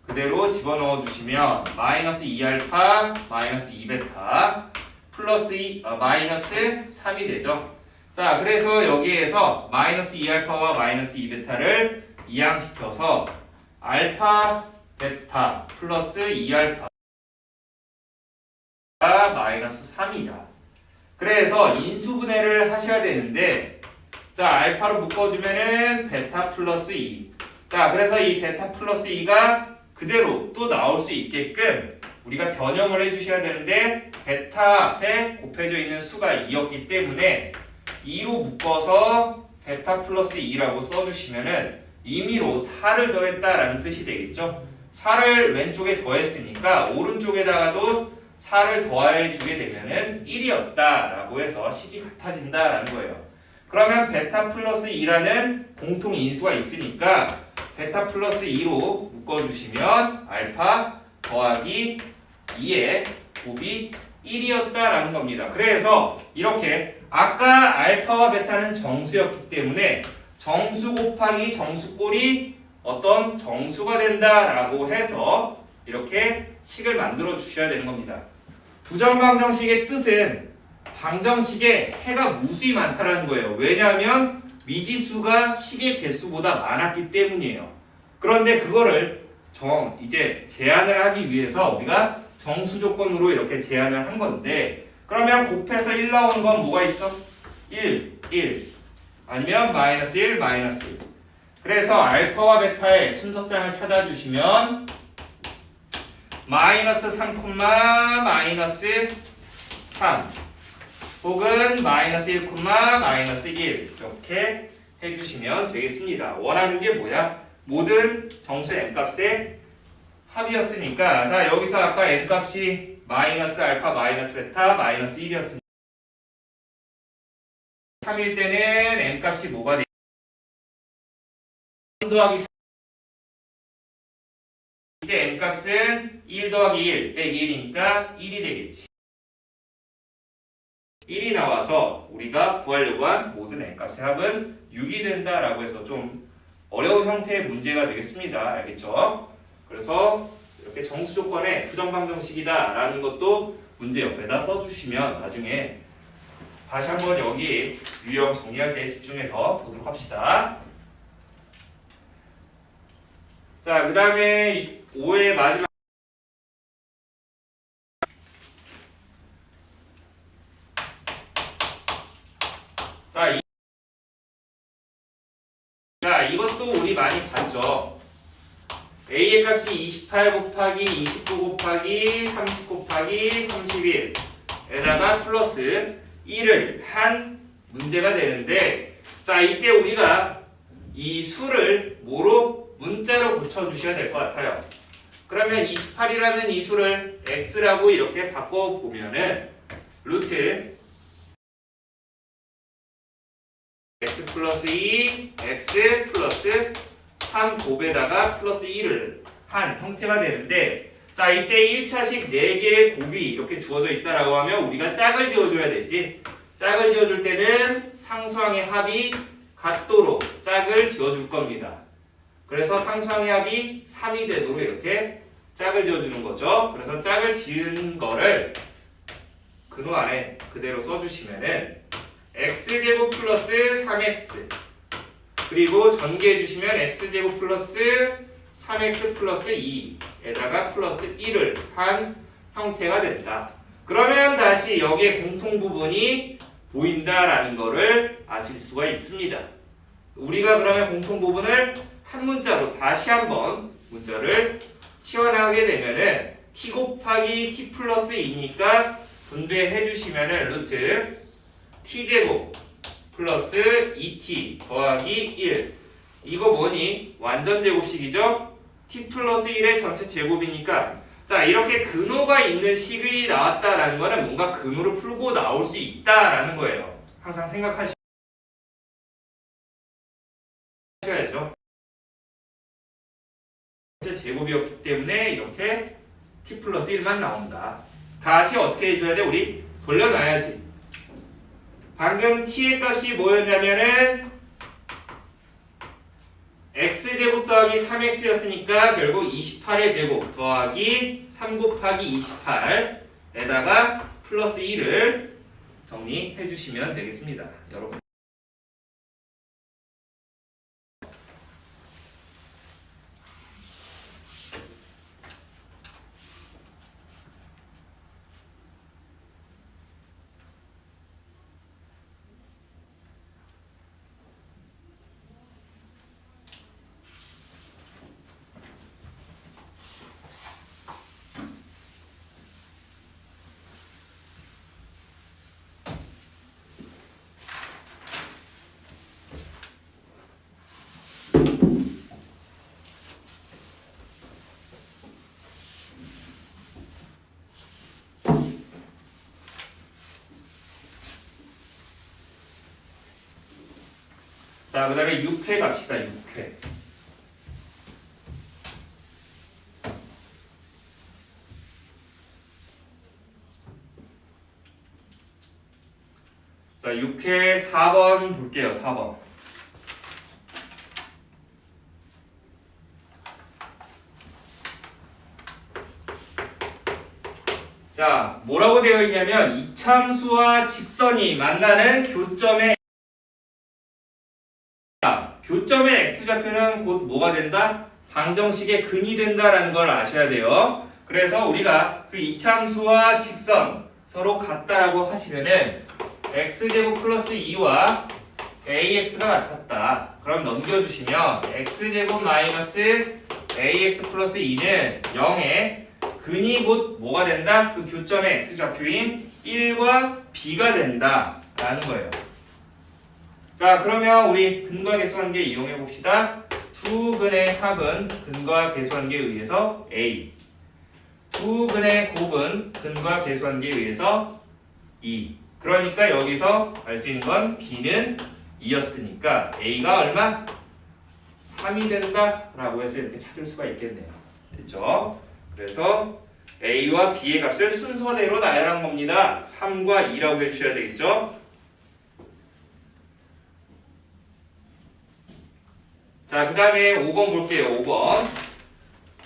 그대로 집어넣어 주시면 마이너스 2알파, 마이너스 2베타 플러스 마이너스 3이 되죠. 자, 그래서 여기에서 마이너스 2알파와 마이너스 2베타를 이항시켜서 알파, 베타 플러스 2알파 마이너스 3이다. 그래서 인수분해를 하셔야 되는데, 자, 알파로 묶어주면은 베타 플러스 2. 자, 그래서 이 베타 플러스 2가 그대로 또 나올 수 있게끔 우리가 변형을 해주셔야 되는데, 베타 앞에 곱해져 있는 수가 2였기 때문에 2로 묶어서 베타 플러스 2라고 써주시면은 임의로 4를 더했다라는 뜻이 되겠죠. 4를 왼쪽에 더했으니까 오른쪽에다가도 4를 더해 주게 되면은 1이었다라고 해서 식이 같아진다라는 거예요. 그러면 베타 플러스 2라는 공통 인수가 있으니까 베타 플러스 2로 묶어주시면 알파 더하기 2의 곱이 1이었다라는 겁니다. 그래서 이렇게 아까 알파와 베타는 정수였기 때문에 정수 곱하기 정수 꼴이 어떤 정수가 된다라고 해서 이렇게 식을 만들어 주셔야 되는 겁니다. 부정방정식의 뜻은 방정식에 해가 무수히 많다라는 거예요. 왜냐하면 미지수가 식의 개수보다 많았기 때문이에요. 그런데 그거를 이제 제한을 하기 위해서 우리가 정수 조건으로 이렇게 제한을 한 건데, 그러면 곱해서 1 나오는 건 뭐가 있어? 1, 1 아니면 마이너스 1, 마이너스 1. 그래서 알파와 베타의 순서쌍을 찾아주시면 마이너스 3, 마이너스 3 혹은 마이너스 1, 마이너스 1 이렇게 해주시면 되겠습니다. 원하는 게 뭐야? 모든 정수 m값의 합이었으니까, 자 여기서 아까 m값이 마이너스 알파 마이너스 베타 마이너스 1이었으니까 3일 때는 m값이 뭐가 돼? 3 더하기 3. 이때 m값은 1 더하기 1 빼기 1이니까 1이 되겠지. 1이 나와서 우리가 구하려고 한 모든 m값의 합은 6이 된다라고 해서 좀 어려운 형태의 문제가 되겠습니다. 알겠죠? 그래서 이렇게 정수 조건의 부정방정식이다라는 것도 문제 옆에다 써주시면 나중에 다시 한번 여기 유형 정리할 때 집중해서 보도록 합시다. 자, 그 다음에 5의 마지막 자, 이것도 우리 많이 봤죠. A의 값이 28 곱하기 29 곱하기 30 곱하기 31에다가 플러스 1을 한 문제가 되는데, 자 이때 우리가 이 수를 뭐로 문자로 고쳐주셔야 될 것 같아요. 그러면 28이라는 이 수를 x라고 이렇게 바꿔보면은 루트 x 플러스 2 x 플러스 3 곱에다가 플러스 1을 한 형태가 되는데, 자 이때 1차식 4개의 곱이 이렇게 주어져 있다라고 하면 우리가 짝을 지어줘야 되지. 짝을 지어줄 때는 상수항의 합이 같도록 짝을 지어줄 겁니다. 그래서 상수항의 합이 3이 되도록 이렇게 짝을 지어주는 거죠. 그래서 짝을 지은 거를 근호 안에 그대로 써주시면은 x제곱 플러스 3x 그리고 전개해 주시면 x제곱 플러스 3x 플러스 2에다가 플러스 1을 한 형태가 된다. 그러면 다시 여기에 공통 부분이 보인다라는 거를 아실 수가 있습니다. 우리가 그러면 공통 부분을 한 문자로 다시 한번 문자를 치환하게 되면은 t 곱하기 t 플러스 2니까 분배해 주시면은 루트 t제곱 플러스 2t 더하기 1. 이거 뭐니? 완전 제곱식이죠? t 플러스 1의 전체 제곱이니까, 자 이렇게 근호가 있는 식이 나왔다라는 거는 뭔가 근호를 풀고 나올 수 있다라는 거예요. 항상 생각하셔야죠. 전체 제곱이었기 때문에 이렇게 t 플러스 1만 나온다. 다시 어떻게 해줘야 돼? 우리 돌려놔야지. 방금 t의 값이 뭐였냐면은 x제곱 더하기 3x였으니까 결국 28의 제곱 더하기 3 곱하기 28에다가 플러스 1을 정리해 주시면 되겠습니다. 여러분. 자, 그 다음에 6회 갑시다. 6회. 자, 6회 4번 볼게요. 4번. 자, 뭐라고 되어 있냐면 이참수와 직선이 만나는 교점의 x좌표는 곧 뭐가 된다? 방정식의 근이 된다라는 걸 아셔야 돼요. 그래서 우리가 그 이참수와 직선 서로 같다라고 하시면은 x제곱 플러스 2와 ax가 같았다. 그럼 넘겨주시면 x제곱 마이너스 ax 플러스 2는 0의 근이 곧 뭐가 된다? 그 교점의 x좌표인 1과 b가 된다 라는 거예요. 자, 그러면 우리 근과 계수관계 이용해 봅시다. 두 근의 합은 근과 계수관계에 의해서 a, 두 근의 곱은 근과 계수관계에 의해서 2. 그러니까 여기서 알 수 있는 건 b는 2였으니까 a가 얼마? 3이 된다 라고 해서 이렇게 찾을 수가 있겠네요. 됐죠? 그래서 a와 b의 값을 순서대로 나열한 겁니다. 3과 2라고 해주셔야 되겠죠? 자, 그 다음에 5번 볼게요. 5번.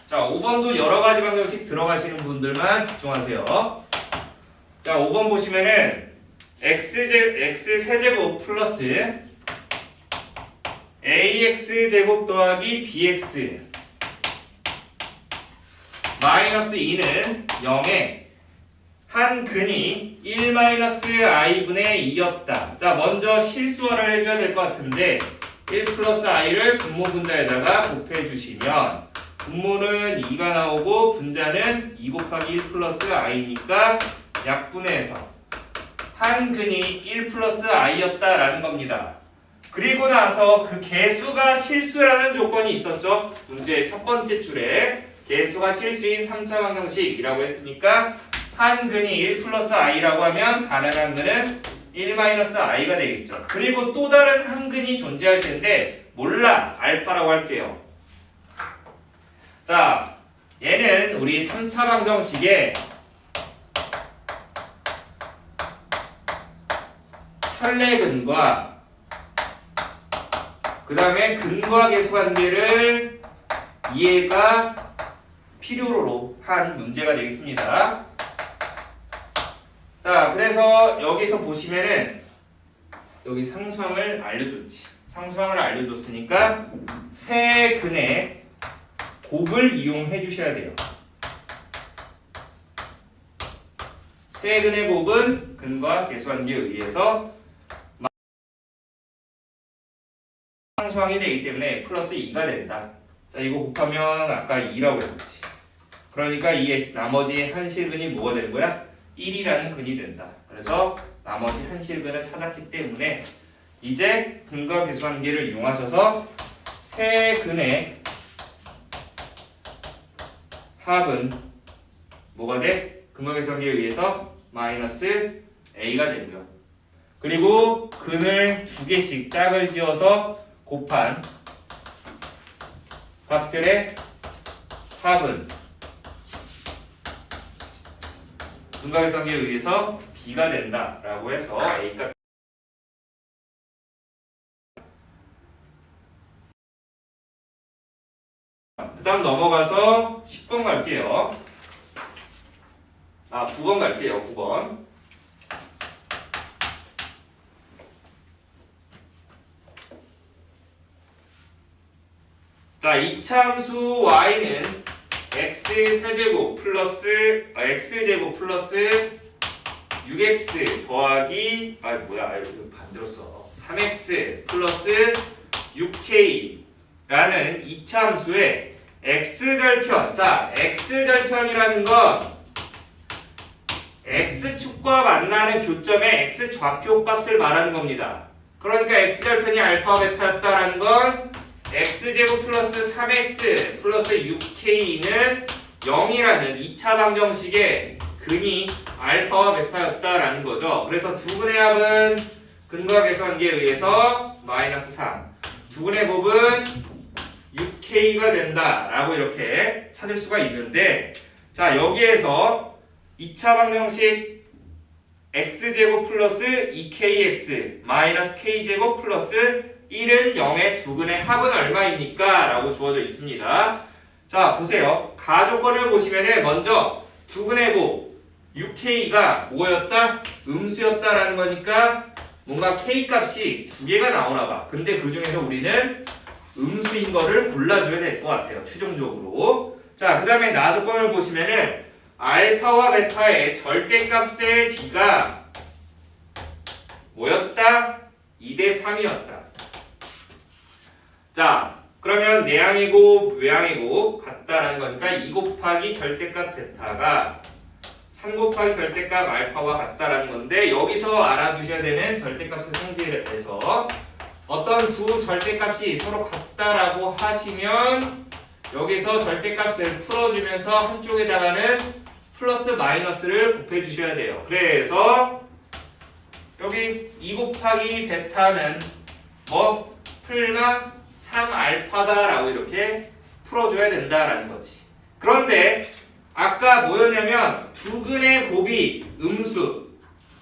자, 5번도 여러 가지 방정식 들어가시는 분들만 집중하세요. 자, 5번 보시면은 x 세제곱 플러스 ax 제곱 더하기 bx 마이너스 2는 0에 한 근이 1-i분의 2였다. 자, 먼저 실수화를 해줘야 될 것 같은데 1 플러스 i를 분모 분자에다가 곱해주시면 분모는 2가 나오고 분자는 2 곱하기 1 플러스 i니까 약분해서 한 근이 1 플러스 i였다라는 겁니다. 그리고 나서 그 개수가 실수라는 조건이 있었죠. 문제의 첫 번째 줄에 개수가 실수인 3차 방정식이라고 했으니까 한 근이 1 플러스 i라고 하면 다른 한 근은 1 마이너스 i가 되겠죠. 그리고 또 다른 한 근이 존재할 텐데 몰라 알파라고 할게요. 자, 얘는 우리 3차 방정식의 혈례근과 그 다음에 근과 계수관계를 이해가 필요로 한 문제가 되겠습니다. 자, 그래서 여기서 보시면은 여기 상수항을 알려줬지. 상수항을 알려줬으니까 세 근의 곱을 이용해 주셔야 돼요. 세 근의 곱은 근과 계수관계에 의해서 상수항이 되기 때문에 플러스 2가 된다. 자, 이거 곱하면 아까 2라고 했었지. 그러니까 이 나머지 한실근이 뭐가 되는 거야? 1이라는 근이 된다. 그래서 나머지 한실근을 찾았기 때문에 이제 근과 계수관계를 이용하셔서 세 근의 합은 뭐가 돼? 근과 계수관계에 의해서 마이너스 a가 되고요. 그리고 근을 두 개씩 짝을 지어서 곱한 값들의 합은 근과 계수관계에 의해서 b가 된다라고 해서 a값 그 다음 넘어가서 10번 갈게요. 9번 갈게요. 9번. 자, 이참수 y는 x세제곱 플러스 x제곱 플러스 6x 더하기 이거 반대로 써 3x 플러스 6k라는 이참수의 x절편. 자, x절편이라는 건 x축과 만나는 교점의 x좌표 값을 말하는 겁니다. 그러니까 x절편이 알파와 베타였다라는 건 x제곱 플러스 3x 플러스 6k는 0이라는 2차 방정식의 근이 알파와 베타였다라는 거죠. 그래서 두 근의 합은 근과 계수관계에 의해서 마이너스 3. 두근의 곱은 6K가 된다라고 이렇게 찾을 수가 있는데, 자 여기에서 2차 방정식 x제곱 플러스 2kx 마이너스 k제곱 플러스 1은 0의 두근의 합은 얼마입니까? 라고 주어져 있습니다. 자 보세요. 가조건을 보시면은 먼저 두근의 곱 6k가 뭐였다? 음수였다라는 거니까 뭔가 k 값이 두 개가 나오나 봐. 근데 그 중에서 우리는 음수인 거를 골라줘야 될 것 같아요. 최종적으로. 자, 그 다음에 나 조건을 보시면은 알파와 베타의 절대값의 비가 뭐였다? 2대 3이었다. 자, 그러면 내항의 곱, 외항의 곱 같다라는 거니까 2 곱하기 절대값 베타가 3 곱하기 절대값 알파와 같다라는 건데, 여기서 알아두셔야 되는 절대값의 성질에서 어떤 두 절대값이 서로 같다라고 하시면 여기서 절대값을 풀어주면서 한쪽에다가는 플러스 마이너스를 곱해 주셔야 돼요. 그래서 여기 2 곱하기 베타는 뭐 풀마 3알파다라고 이렇게 풀어줘야 된다라는 거지. 그런데 아까 뭐였냐면 두근의 곱이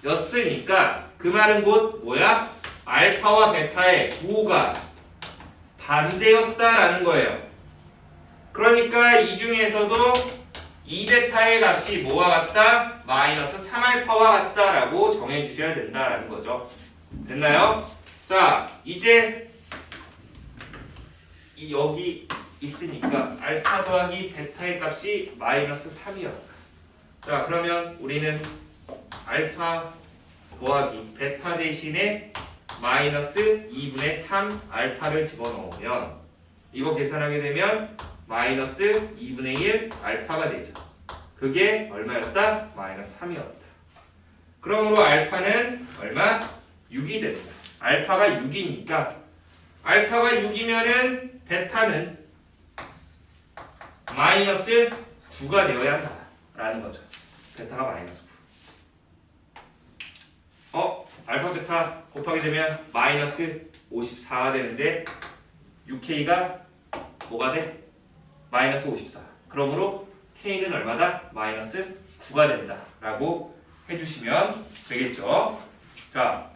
음수였으니까 그 말은 곧 뭐야? 알파와 베타의 부호가 반대였다라는 거예요. 그러니까 이 중에서도 2베타의 값이 뭐와 같다? 마이너스 3알파와 같다라고 정해주셔야 된다라는 거죠. 됐나요? 자, 이제 여기 있으니까 알파 더하기 베타의 값이 마이너스 3이었다. 자, 그러면 우리는 알파 더하기 베타 대신에 마이너스 2분의 3 알파를 집어넣으면 이거 계산하게 되면 마이너스 2분의 1 알파가 되죠. 그게 얼마였다? 마이너스 3이었다. 그러므로 알파는 얼마? 6이 된다. 알파가 6이니까 알파가 6이면은 베타는 마이너스 9가 되어야 한다라는 거죠. 베타가 마이너스 9. 알파 베타 곱하게 되면 마이너스 54가 되는데 6K가 뭐가 돼? 마이너스 54. 그러므로 K는 얼마다? 마이너스 9가 된다 라고 해주시면 되겠죠. 자,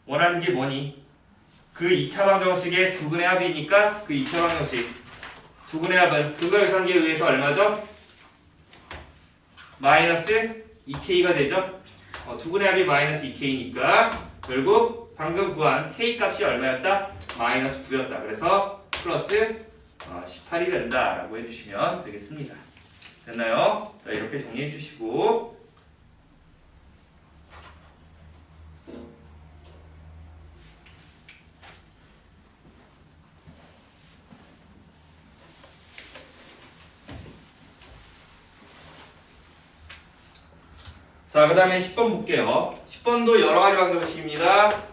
원하는 게 뭐니? 그 2차 방정식의 두근의 합이니까 그 2차 방정식 두근의 합은 근거계산기에 의해서 얼마죠? 마이너스 2K가 되죠. 두근의 합이 마이너스 2K니까 결국 방금 구한 K 값이 얼마였다? 마이너스 9였다. 그래서 플러스 18이 된다라고 해주시면 되겠습니다. 됐나요? 자, 이렇게 정리해 주시고 자, 그 다음에 10번 볼게요. 10번도 여러가지 방정식입니다.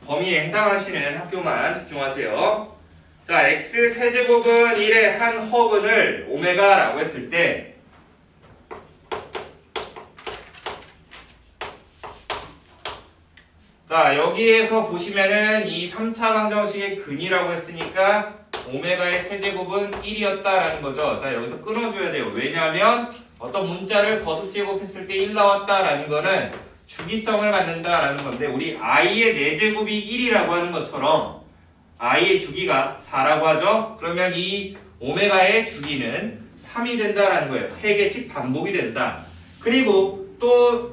범위에 해당하시는 학교만 집중하세요. 자, x 세제곱은 1의 한 허근을 오메가라고 했을 때 자, 여기에서 보시면은 이 3차 방정식의 근이라고 했으니까 오메가의 세제곱은 1이었다라는 거죠. 자, 여기서 끊어줘야 돼요. 왜냐하면 어떤 문자를 거듭 제곱했을 때 1 나왔다라는 거는 주기성을 갖는다라는 건데, 우리 i의 4제곱이 1이라고 하는 것처럼 i의 주기가 4라고 하죠. 그러면 이 오메가의 주기는 3이 된다라는 거예요. 3개씩 반복이 된다. 그리고 또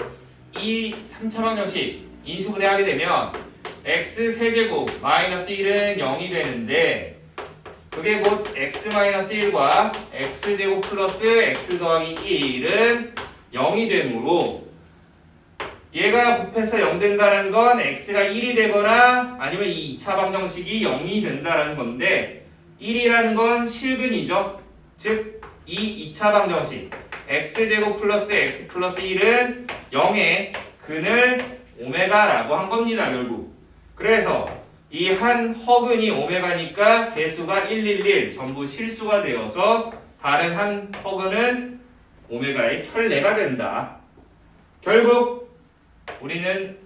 이 3차 방정식 인수분해 하게 되면 x 세제곱 마이너스 1은 0이 되는데, 그게 곧 x-1과 x제곱 플러스 x 더하기 1은 0이 되므로 얘가 곱해서 0 된다는 건 x가 1이 되거나 아니면 이 2차 방정식이 0이 된다는 건데, 1이라는 건 실근이죠. 즉 이 2차 방정식 x제곱 플러스 x 플러스 1은 0의 근을 오메가라고 한 겁니다. 결국 그래서 이 한 허근이 오메가니까 개수가 111 전부 실수가 되어서 다른 한 허근은 오메가의 켤레가 된다. 결국 우리는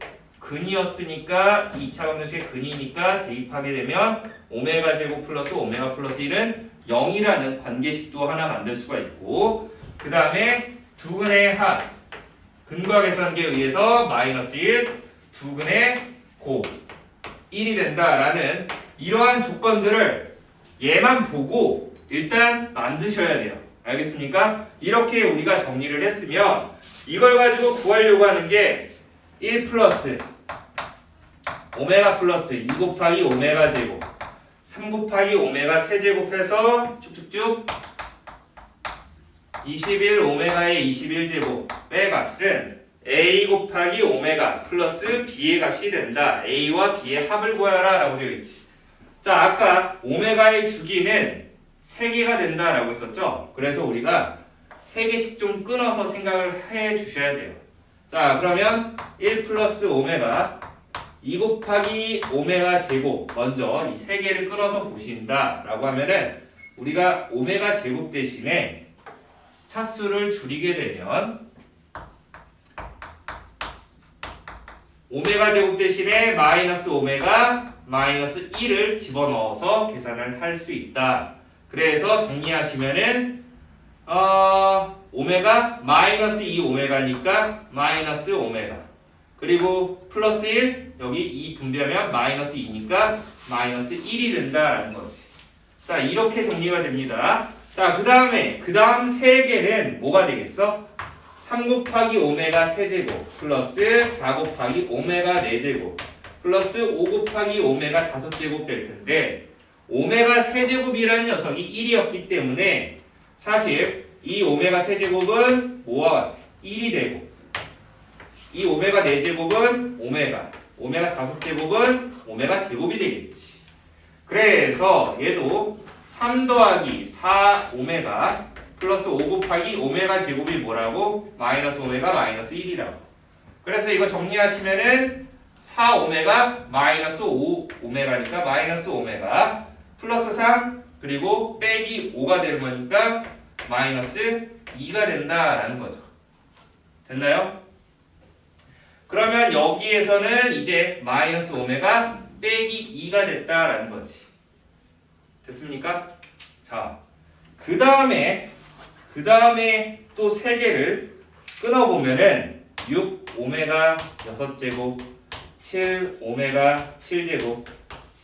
근이었으니까 2차 방정식의 근이니까 대입하게 되면 오메가 제곱 플러스 오메가 플러스 1은 0이라는 관계식도 하나 만들 수가 있고, 그 다음에 두근의 합 근과 계산기에 의해서 마이너스 1, 두근의 곱 1이 된다라는 이러한 조건들을 얘만 보고 일단 만드셔야 돼요. 알겠습니까? 이렇게 우리가 정리를 했으면 이걸 가지고 구하려고 하는 게 1 플러스 오메가 플러스 2 곱하기 오메가 제곱 3 곱하기 오메가 세제곱해서 쭉쭉쭉 21 오메가의 21제곱 빼 값은 a 곱하기 오메가 플러스 b의 값이 된다. a와 b의 합을 구하라 라고 되어 있지. 자, 아까 오메가의 주기는 3개가 된다 라고 했었죠. 그래서 우리가 3개씩 좀 끊어서 생각을 해 주셔야 돼요. 자, 그러면 1 플러스 오메가 2 곱하기 오메가 제곱 먼저 이 3개를 끊어서 보신다 라고 하면은 우리가 오메가 제곱 대신에 차수를 줄이게 되면 오메가 제곱 대신에 마이너스 오메가 마이너스 1을 집어넣어서 계산을 할 수 있다. 그래서 정리하시면은 오메가 마이너스 2 오메가니까 마이너스 오메가, 그리고 플러스 1 여기 2 분배하면 마이너스 2니까 마이너스 1이 된다라는 거지. 자, 이렇게 정리가 됩니다. 자, 그 다음 3개는 뭐가 되겠어? 3 곱하기 오메가 세제곱 플러스 4 곱하기 오메가 4제곱 플러스 5 곱하기 오메가 5제곱 될 텐데, 오메가 세제곱이라는 녀석이 1이었기 때문에 사실 이 오메가 세제곱은 뭐와 같아? 1이 되고, 이 오메가 4제곱은 오메가 5제곱은 오메가 제곱이 되겠지. 그래서 얘도 3 더하기 4 오메가 플러스 5 곱하기 오메가 제곱이 뭐라고? 마이너스 오메가 마이너스 1이라고. 그래서 이거 정리하시면은 4 오메가 마이너스 5 오메가니까 마이너스 오메가 플러스 3 그리고 빼기 5가 되는 거니까 마이너스 2가 된다라는 거죠. 됐나요? 그러면 여기에서는 이제 마이너스 오메가 빼기 2가 됐다라는 거지. 됐습니까? 자, 그 다음에 또 3개를 끊어보면은 6 오메가 6제곱 7 오메가 7제곱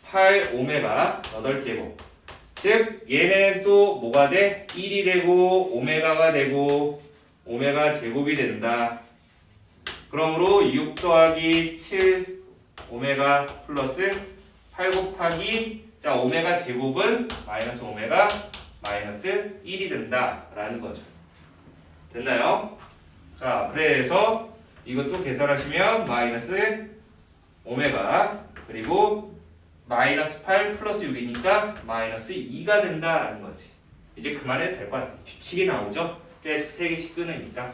8 오메가 8제곱, 즉 얘는 또 뭐가 돼? 1이 되고 오메가가 되고 오메가 제곱이 된다. 그러므로 6 더하기 7 오메가 플러스 8 곱하기 자 오메가 제곱은 마이너스 오메가 마이너스 1이 된다라는 거죠. 됐나요? 자, 그래서 이것도 계산하시면 마이너스 오메가 그리고 마이너스 8 플러스 6이니까 마이너스 2가 된다라는 거지. 이제 그만해도 될 것 같아. 규칙이 나오죠? 계속 3개씩 끊으니까.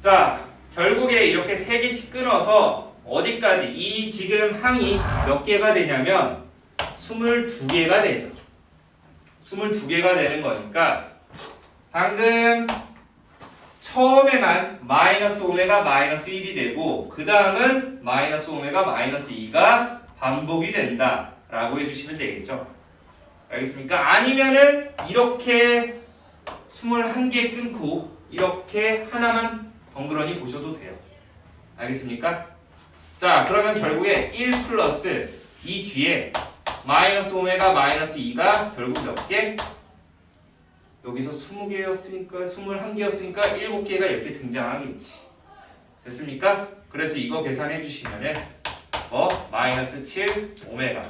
자, 결국에 이렇게 3개씩 끊어서 어디까지? 이 지금 항이 몇 개가 되냐면 22개가 되죠. 22개가 되는 거니까 방금 처음에만 마이너스 오메가 마이너스 1이 되고 그 다음은 마이너스 오메가 마이너스 2가 반복이 된다 라고 해주시면 되겠죠. 알겠습니까? 아니면은 이렇게 21개 끊고 이렇게 하나만 덩그러니 보셔도 돼요. 알겠습니까? 자, 그러면 결국에 1 플러스 이 뒤에 마이너스 오메가 마이너스 2가 결국 몇 개? 여기서 20개였으니까 21개였으니까 7개가 이렇게 등장하겠지. 됐습니까? 그래서 이거 계산해 주시면은 마이너스 7 오메가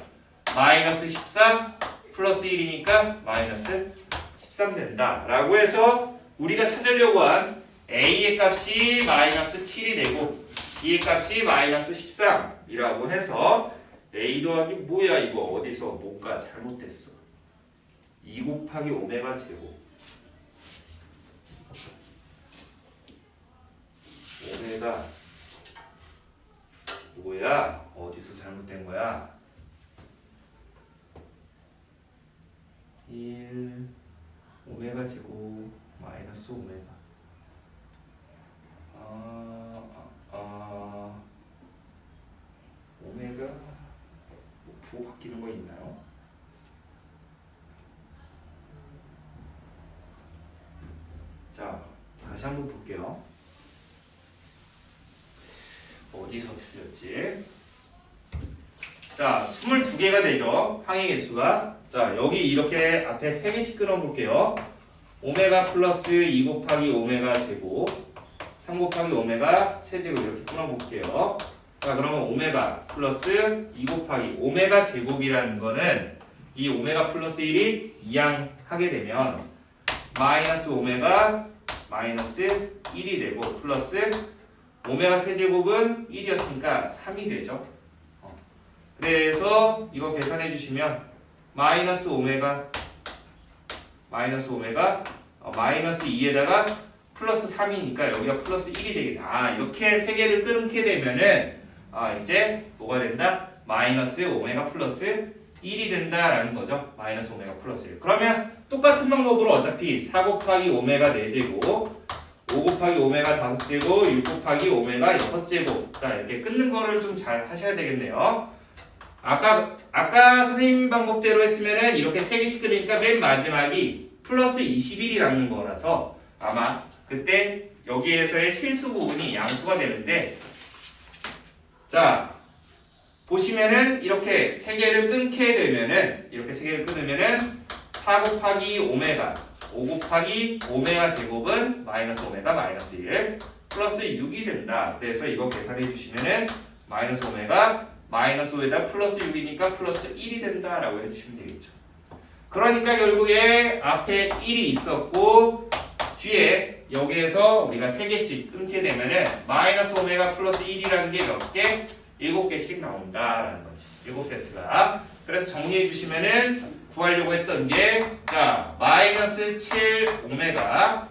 마이너스 14 플러스 1이니까 마이너스 13 된다 라고 해서 우리가 찾으려고 한 A의 값이 마이너스 7이 되고 B의 값이 마이너스 13이라고 해서 A 더하기 뭐야 이거 어디서 뭔가 잘못됐어. 2 곱하기 오메가 제곱 오메가 뭐야 어디서 잘못된 거야. 1 오메가 제곱 마이너스 오메가 다시 한번 볼게요. 어디서 틀렸지? 자, 22개가 되죠. 항의 개수가. 자, 여기 이렇게 앞에 3개씩 끊어볼게요. 오메가 플러스 2 곱하기 오메가 제곱 3 곱하기 오메가 세제곱 이렇게 끊어볼게요. 자, 그러면 오메가 플러스 2 곱하기 오메가 제곱이라는 거는 이 오메가 플러스 1이 이항하게 되면 마이너스 오메가 마이너스 1이 되고 플러스 오메가 세제곱은 1이었으니까 3이 되죠. 그래서 이거 계산해 주시면 마이너스 오메가 마이너스 2에다가 플러스 3이니까 여기가 플러스 1이 되겠네. 아, 이렇게 세 개를 끊게 되면은 이제 뭐가 된다? 마이너스 오메가 플러스 1이 된다라는 거죠. 마이너스 오메가 플러스 1. 그러면 똑같은 방법으로 어차피 4 곱하기 오메가 4제곱 5 곱하기 오메가 5제곱 6 곱하기 오메가 6제곱 자, 이렇게 끊는 거를 좀 잘 하셔야 되겠네요. 아까 선생님 방법대로 했으면은 이렇게 3개씩 끊으니까 맨 마지막이 플러스 21이 남는 거라서 아마 그때 여기에서의 실수 부분이 양수가 되는데, 자 보시면은 이렇게 3개를 끊게 되면은 이렇게 3개를 끊으면은 4 곱하기 오메가 5 곱하기 오메가 제곱은 마이너스 오메가 마이너스 1 플러스 6이 된다. 그래서 이거 계산해 주시면은 마이너스 오메가 마이너스 5에다 플러스 6이니까 플러스 1이 된다라고 해주시면 되겠죠. 그러니까 결국에 앞에 1이 있었고 뒤에 여기에서 우리가 3개씩 끊게 되면은 마이너스 오메가 플러스 1이라는 게 몇 개? 7개씩 나온다라는 거지. 7세트가. 그래서 정리해 주시면은 구하려고 했던 게 자 마이너스 7 오메가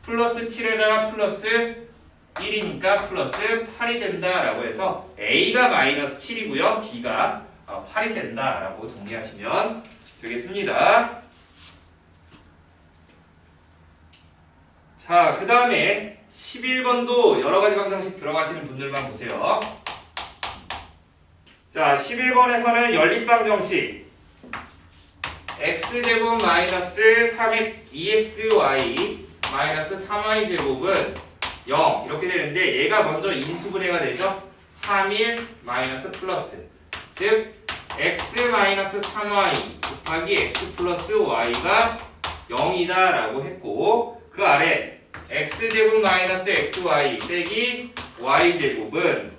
플러스 7에다가 플러스 1이니까 플러스 8이 된다라고 해서 A가 마이너스 7이고요. B가 8이 된다라고 정리하시면 되겠습니다. 자, 그 다음에 11번도 여러가지 방정식 들어가시는 분들만 보세요. 자, 11번에서는 연립방정식 x제곱 마이너스 2xy 마이너스 3y제곱은 0 이렇게 되는데 얘가 먼저 인수분해가 되죠. 3일 마이너스 플러스 즉 x 마이너스 3y 곱하기 x 플러스 y가 0이다 라고 했고 그 아래 x제곱 마이너스 xy 빼기 y제곱은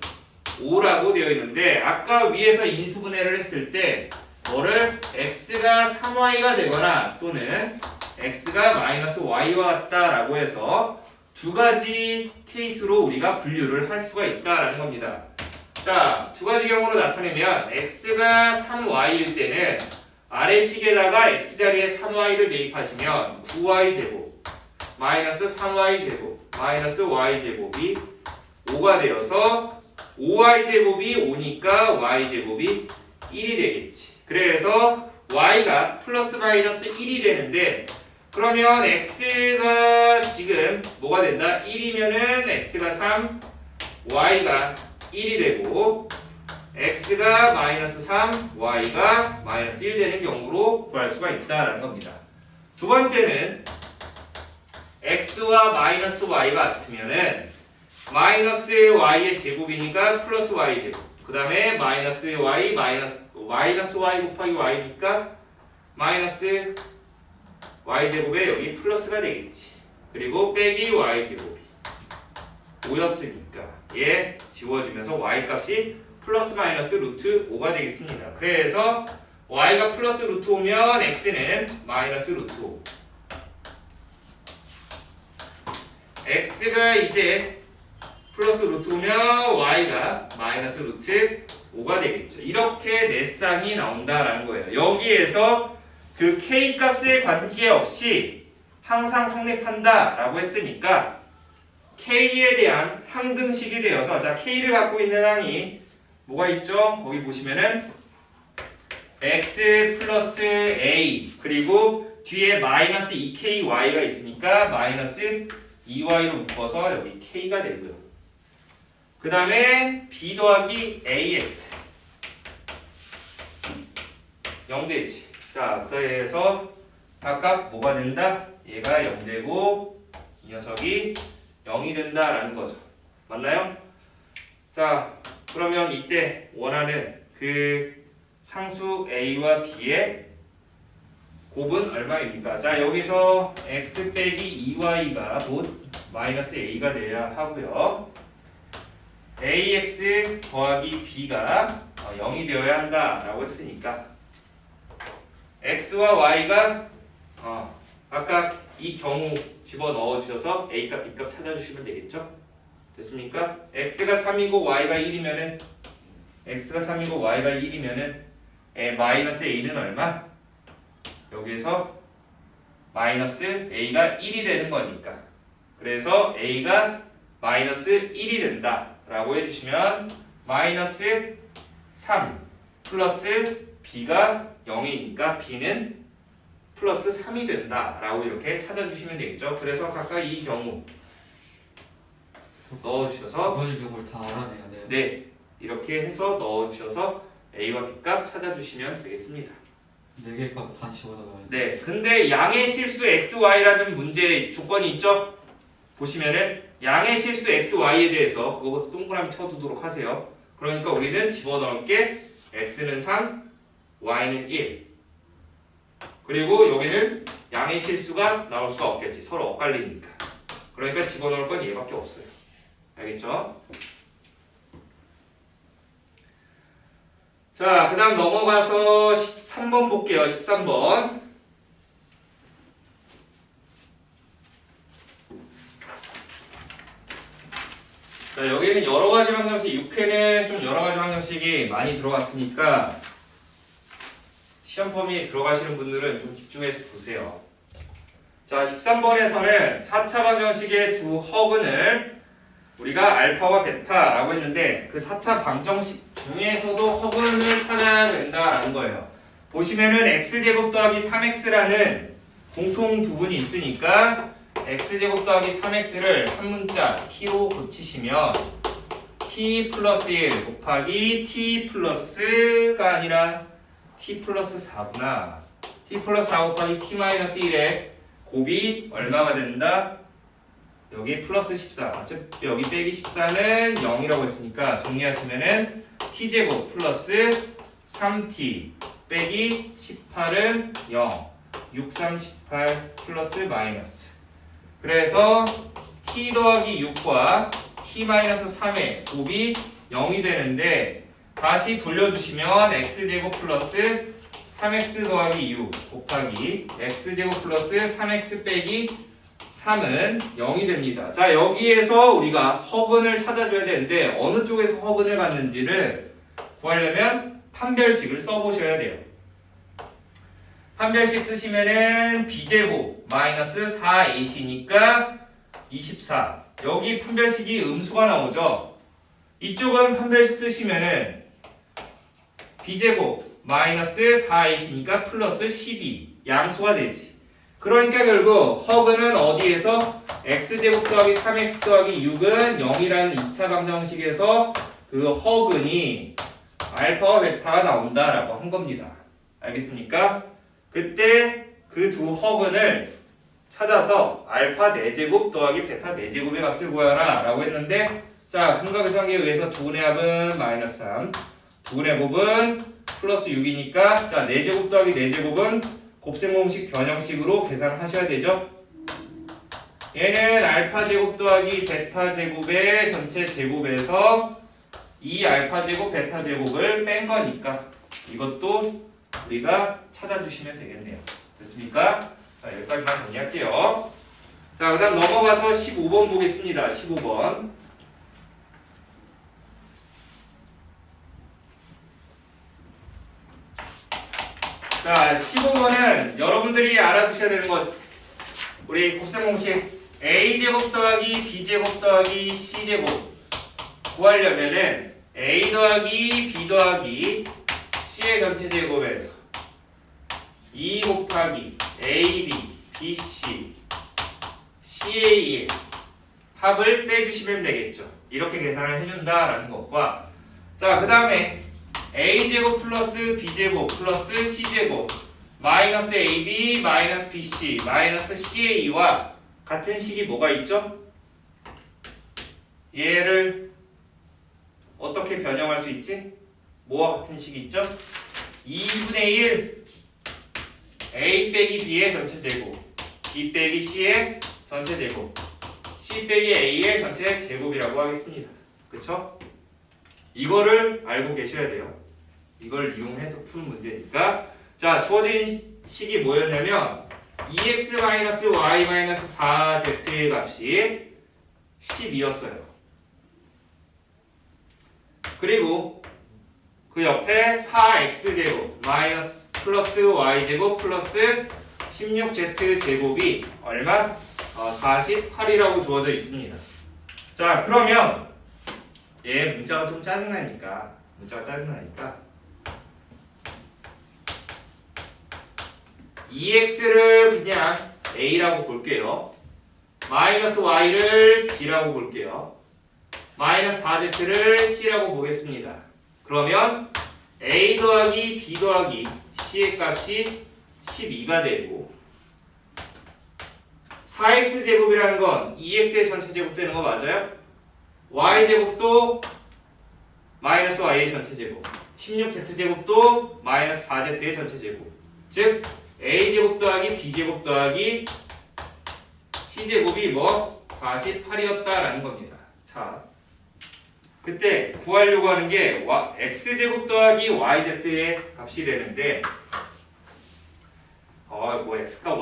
5라고 되어 있는데 아까 위에서 인수분해를 했을 때 뭐를 x가 3y가 되거나 또는 x가 마이너스 y와 같다라고 해서 두 가지 케이스로 우리가 분류를 할 수가 있다라는 겁니다. 자, 두 가지 경우로 나타내면 x가 3y일 때는 아래식에다가 x자리에 3y를 대입하시면 9y제곱 마이너스 3y제곱 마이너스 y제곱이 5가 되어서 5y제곱이 5니까 y제곱이 1이 되겠지. 그래서 y가 플러스 마이너스 1이 되는데 그러면 x가 지금 뭐가 된다? 1이면은 x가 3, y가 1이 되고 x가 마이너스 3, y가 마이너스 1 되는 경우로 구할 수가 있다라는 겁니다. 두 번째는 x와 마이너스 y가 같으면은 마이너스 y의 제곱이니까 플러스 y 제곱 그 다음에 마이너스 y 마이너스 y 곱하기 y니까 마이너스 y제곱에 여기 플러스가 되겠지. 그리고 빼기 y제곱이 5였으니까 얘 지워지면서 y 값이 플러스 마이너스 루트 5가 되겠습니다. 그래서 y가 플러스 루트 5면 x는 마이너스 루트 5 x가 이제 플러스 루트 5면 y가 마이너스 루트 5가 되겠죠. 이렇게 네 쌍이 나온다라는 거예요. 여기에서 그 k 값에 관계없이 항상 성립한다 라고 했으니까 k에 대한 항등식이 되어서 자 k를 갖고 있는 항이 뭐가 있죠? 거기 보시면은 x 플러스 a 그리고 뒤에 마이너스 2ky가 있으니까 마이너스 2y로 묶어서 여기 k가 되고요. 그 다음에 b 더하기 ax 0되지. 자, 그래서 각각 뭐가 된다? 얘가 0되고 이 녀석이 0이 된다라는 거죠. 맞나요? 자, 그러면 이때 원하는 그 상수 a와 b의 곱은 얼마입니까? 자, 여기서 x 빼기 2y가 곧 마이너스 a가 돼야 하고요. ax 더하기 b가 0이 되어야 한다라고 했으니까 x와 y가 각각 이 경우 집어넣어 주셔서 a값, b값 찾아주시면 되겠죠? 됐습니까? x가 3이고 y가 1이면은 x가 3이고 y가 1이면은 마이너스 a는 얼마? 여기에서 마이너스 a가 1이 되는 거니까 그래서 a가 마이너스 1이 된다라고 해주시면 마이너스 3 플러스 b가 0이니까 b는 플러스 3이 된다라고 이렇게 찾아주시면 되겠죠. 그래서 각각 이 경우 넣어주셔서 두 가지 경우를 다 알아내야 돼요. 네, 이렇게 해서 넣어주셔서 a와 b값 찾아주시면 되겠습니다. 4개 값 다 집어넣어야 돼요. 네, 근데 양의 실수 x, y라는 문제 조건이 있죠? 보시면은 양의 실수 x, y에 대해서 그거 동그라미 쳐두도록 하세요. 그러니까 우리는 집어넣을 게 x는 3, y는 1. 그리고 여기는 양의 실수가 나올 수가 없겠지. 서로 엇갈리니까. 그러니까 집어넣을 건 얘밖에 없어요. 알겠죠? 자, 그 다음 넘어가서 13번 볼게요. 13번. 자, 여기는 여러 가지 방정식, 6회는 좀 여러 가지 방정식이 많이 들어갔으니까 시험 범위에 들어가시는 분들은 좀 집중해서 보세요. 자, 13번에서는 4차 방정식의 두 허근을 우리가 알파와 베타라고 했는데 그 4차 방정식 중에서도 허근을 찾아야 된다라는 거예요. 보시면은 x제곱 더하기 3x라는 공통 부분이 있으니까 x제곱 더하기 3x를 한 문자 t로 고치시면 t 플러스 1 곱하기 t 플러스가 아니라 t 플러스 4구나. t 플러스 4 곱하기 t 마이너스 1의 곱이 얼마가 된다? 여기 플러스 14. 즉 여기 빼기 14는 0이라고 했으니까 정리하시면은 t제곱 플러스 3t 빼기 18은 0. 6, 3, 18 플러스 마이너스. 그래서 t 더하기 6과 t 마이너스 3의 곱이 0이 되는데 다시 돌려주시면 x제곱 플러스 3x 더하기 6 곱하기 x제곱 플러스 3x 빼기 3은 0이 됩니다. 자, 여기에서 우리가 허근을 찾아줘야 되는데 어느 쪽에서 허근을 갖는지를 구하려면 판별식을 써보셔야 돼요. 판별식 쓰시면은 b제곱 마이너스 4ac니까 24. 여기 판별식이 음수가 나오죠. 이쪽은 판별식 쓰시면은 b제곱 마이너스 4ac니까 플러스 12 양수가 되지. 그러니까 결국 허근은 어디에서 x제곱 더하기 3x 더하기 6은 0이라는 2차 방정식에서 그 허근이 알파와 베타가 나온다라고 한 겁니다. 알겠습니까? 그때 그 두 허근을 찾아서 알파 4제곱 더하기 베타 4제곱의 값을 구하라 라고 했는데 자, 근각의성에 의해서 두근의 합은 마이너스 3 두근의 곱은 플러스 6이니까 자, 4제곱 더하기 4제곱은 곱셈공식 변형식으로 계산하셔야 되죠. 얘는 알파 제곱 더하기 베타 제곱의 전체 제곱에서 이 알파 제곱 베타 제곱을 뺀 거니까 이것도 우리가 찾아주시면 되겠네요. 됐습니까? 자, 여기까지만 정리할게요. 자, 그 다음 넘어가서 15번 보겠습니다. 15번. 자, 15번은 여러분들이 알아두셔야 되는 것, 우리 곱셈공식 a제곱 더하기 b제곱 더하기 c제곱 구하려면은 a 더하기 b 더하기 c의 전체 제곱에서 2 곱하기 ab, bc, ca의 합을 빼주시면 되겠죠. 이렇게 계산을 해준다라는 것과 자, 그 다음에 a제곱 플러스 b제곱 플러스 c제곱 마이너스 ab 마이너스 bc 마이너스 ca와 같은 식이 뭐가 있죠? 얘를 어떻게 변형할 수 있지? 뭐와 같은 식이 있죠? 2분의 1 a 빼기 b의 전체 제곱 b 빼기 c의 전체 제곱 c 빼기 a의 전체 제곱이라고 하겠습니다. 그쵸? 이거를 알고 계셔야 돼요. 이걸 이용해서 푸는 문제니까. 자, 주어진 식이 뭐였냐면 2x-y-4z의 값이 12였어요. 그리고 그 옆에 4x제곱 마이너스 플러스 y제곱 플러스 16z제곱이 얼마? 48이라고 주어져 있습니다. 자, 그러면 얘 문자가 좀 짜증나니까 2x를 그냥 a라고 볼게요. 마이너스 y를 b라고 볼게요. 마이너스 4z를 c라고 보겠습니다. 그러면 a 더하기 b 더하기 c의 값이 12가 되고 4x제곱이라는 건 2x의 전체 제곱 되는 거 맞아요? y제곱도 마이너스 y의 전체 제곱 16z제곱도 마이너스 4z의 전체 제곱 즉 a제곱 더하기 b제곱 더하기 c제곱이 뭐 48이었다라는 겁니다. 자, 그때 구하려고 하는 게 x제곱 더하기 yz의 값이 되는데 뭐 x값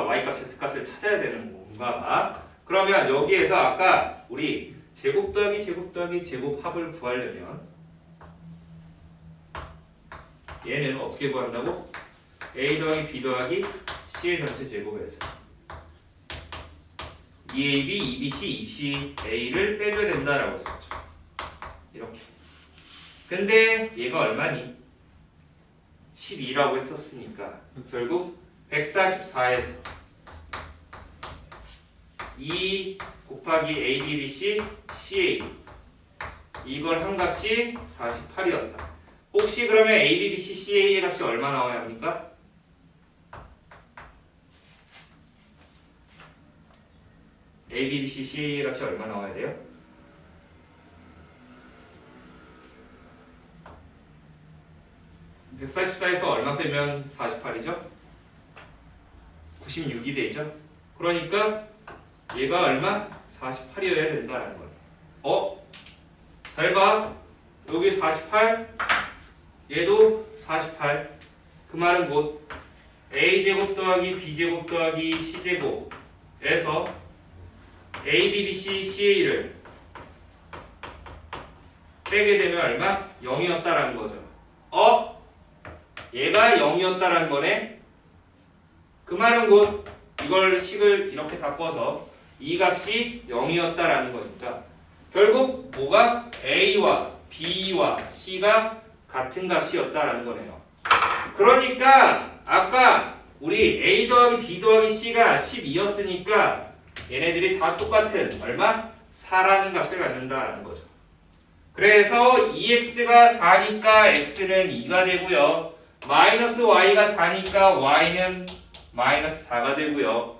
y값 z값을 찾아야 되는 건가? 그러면 여기에서 아까 우리 제곱 더하기 제곱 합을 구하려면 얘는 어떻게 구한다고? a 더하기 b 더하기 c의 전체 제곱에서 2ab, 2bc, 2ca를 빼줘야 된다라고 썼죠. 이렇게. 근데 얘가 얼마니? 12라고 했었으니까 결국 144에서 2 곱하기 a, b, b, c, ca 이걸 한 값이 48이었다. 혹시 그러면 a, b, b, c, ca의 값이 얼마 나와야 합니까? a, b, b, c, ca의 값이 얼마 나와야 돼요? (144에서) 얼마 빼면 48이죠? 96이 되죠? 그러니까 얘가 얼마? 48이어야 된다는 거예요. 잘 봐. 여기 48, 얘도 48. 그 말은 곧 a제곱 더하기 b제곱 더하기 c제곱에서 a, b, b, c, ca를 빼게 되면 얼마? 0이었다라는 거죠. 얘가 0이었다라는 거네. 그 말은 곧 이걸 식을 이렇게 바꿔서 이 값이 0이었다라는 거니까 결국 뭐가 a와 b와 c가 같은 값이었다라는 거네요. 그러니까 아까 우리 a 더하기 b 더하기 c가 12였으니까 얘네들이 다 똑같은 얼마? 4라는 값을 갖는다라는 거죠. 그래서 2x가 4니까 x는 2가 되고요. 마이너스 y가 4니까 y는 마이너스 4가 되고요.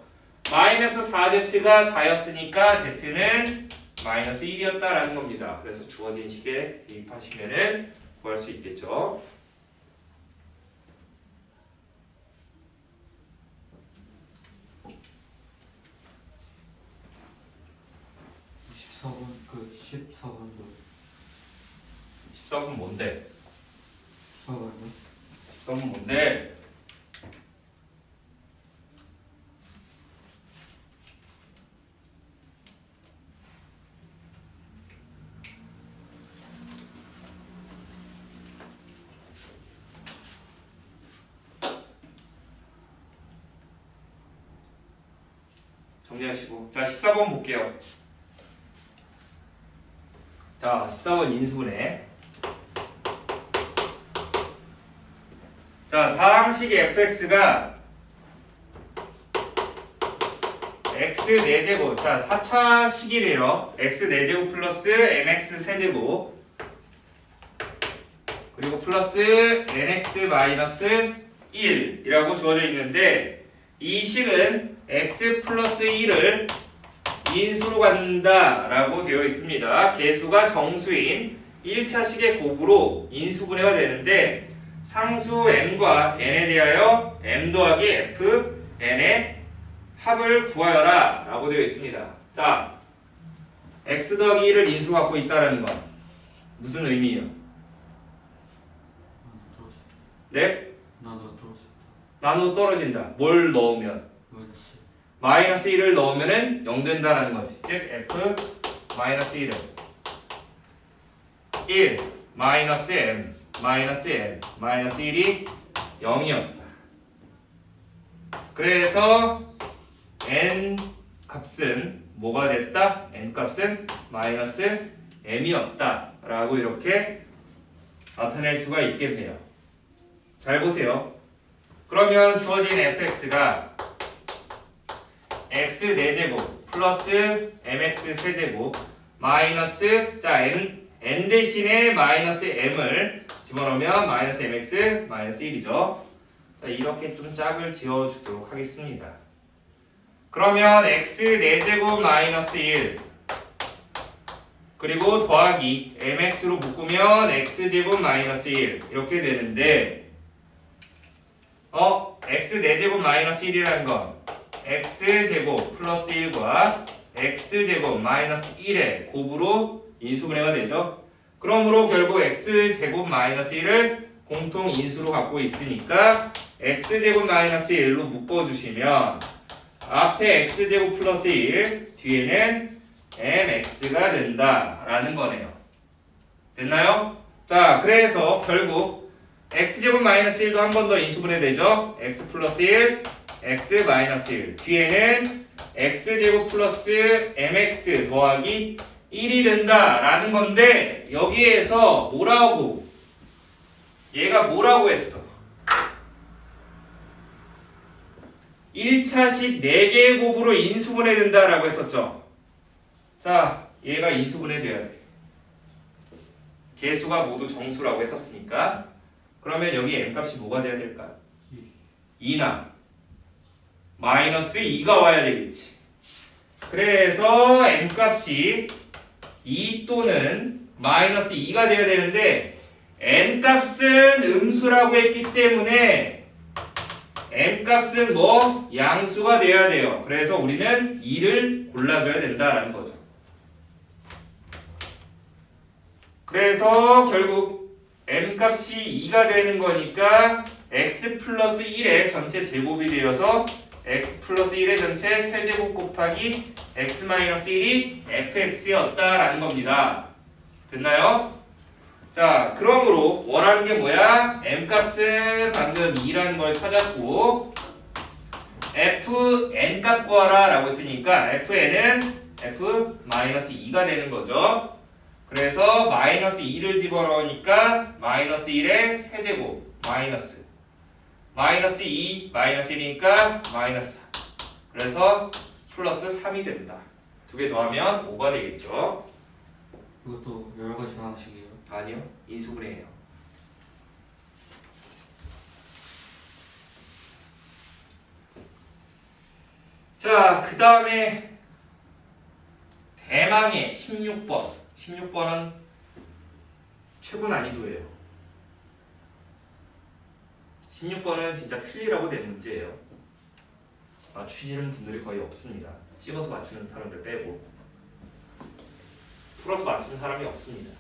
마이너스 4z가 4였으니까 z는 마이너스 1이었다라는 겁니다. 그래서 주어진 식에 대입하시면은 구할 수 있겠죠. 그 14번도 14번 뭔데? 14번은 14번 뭔데? 정리하시고. 자, 14번 볼게요. 자, 14번 인수분해. 자, 다항식의 fx가 x 4제곱. 자, 4차식이래요. x 4제곱 플러스 mx 세제곱. 그리고 플러스 nx 마이너스 1이라고 주어져 있는데 이 식은 x 플러스 1을 인수로 갖는다라고 되어 있습니다. 개수가 정수인 1차식의 곱으로 인수분해가 되는데 상수 m과 n에 대하여 m 더하기 f n의 합을 구하여라 라고 되어 있습니다. 자, x 더하기 1을 인수로 갖고 있다는 건 무슨 의미예요? 네? 나눠 떨어진다. 뭘 넣으면? 마이너스 1을 넣으면은 0 된다라는 거지. 즉 f 마이너스 1은 1 마이너스 m 마이너스 n 마이너스 1이 0이었다. 그래서 n 값은 뭐가 됐다? n 값은 마이너스 m이었다 라고 이렇게 나타낼 수가 있겠네요. 잘 보세요. 그러면 주어진 fx가 x 4제곱 플러스 mx 세제곱 마이너스 자 n 대신에 마이너스 m을 집어넣으면 마이너스 mx 마이너스 1이죠. 자, 이렇게 좀 짝을 지어주도록 하겠습니다. 그러면 x 4제곱 마이너스 1 그리고 더하기 mx로 묶으면 x제곱 마이너스 1 이렇게 되는데 x 4제곱 마이너스 1이라는 건 x제곱 플러스 1과 x제곱 마이너스 1의 곱으로 인수분해가 되죠. 그러므로 결국 x제곱 마이너스 1을 공통 인수로 갖고 있으니까 x제곱 마이너스 1로 묶어주시면 앞에 x제곱 플러스 1 뒤에는 mx가 된다라는 거네요. 됐나요? 자, 그래서 결국 x제곱 마이너스 1도 한 번 더 인수분해 되죠. x 플러스 1 x 마이너스 1 뒤에는 x제곱 플러스 mx 더하기 1이 된다라는 건데 여기에서 뭐라고 얘가 뭐라고 했어? 1차식 4개의 곱으로 인수분해 된다라고 했었죠. 자, 얘가 인수분해 돼야 돼. 개수가 모두 정수라고 했었으니까 그러면 여기 m값이 뭐가 돼야 될까? 2나 마이너스 2가 와야 되겠지. 그래서 m값이 2 또는 마이너스 2가 돼야 되는데 n값은 음수라고 했기 때문에 m값은 뭐? 양수가 돼야 돼요. 그래서 우리는 2를 골라줘야 된다라는 거죠. 그래서 결국 m값이 2가 되는 거니까 x 플러스 1의 전체 제곱이 되어서 x 플러스 1의 전체 세제곱 곱하기 x 마이너스 1이 fx였다라는 겁니다. 됐나요? 자, 그러므로 원하는 게 뭐야? m값은 방금 2라는 걸 찾았고 fn 값 구하라 라고 했으니까 fn은 f 마이너스 2가 되는 거죠. 그래서 마이너스 2를 집어넣으니까 마이너스 1의 세제곱 마이너스 2 마이너스 1이니까 마이너스 4 그래서 플러스 3이 된다. 두 개 더하면 5가 되겠죠. 이것도 여러 가지 방식이에요. 아니요, 인수분해예요. 자, 그 다음에 대망의 16번. 16번은 최고 난이도예요. 16번은 진짜 틀리라고 된 문제예요. 맞추시는 분들이 거의 없습니다. 찍어서 맞추는 사람들 빼고 풀어서 맞추는 사람이 없습니다.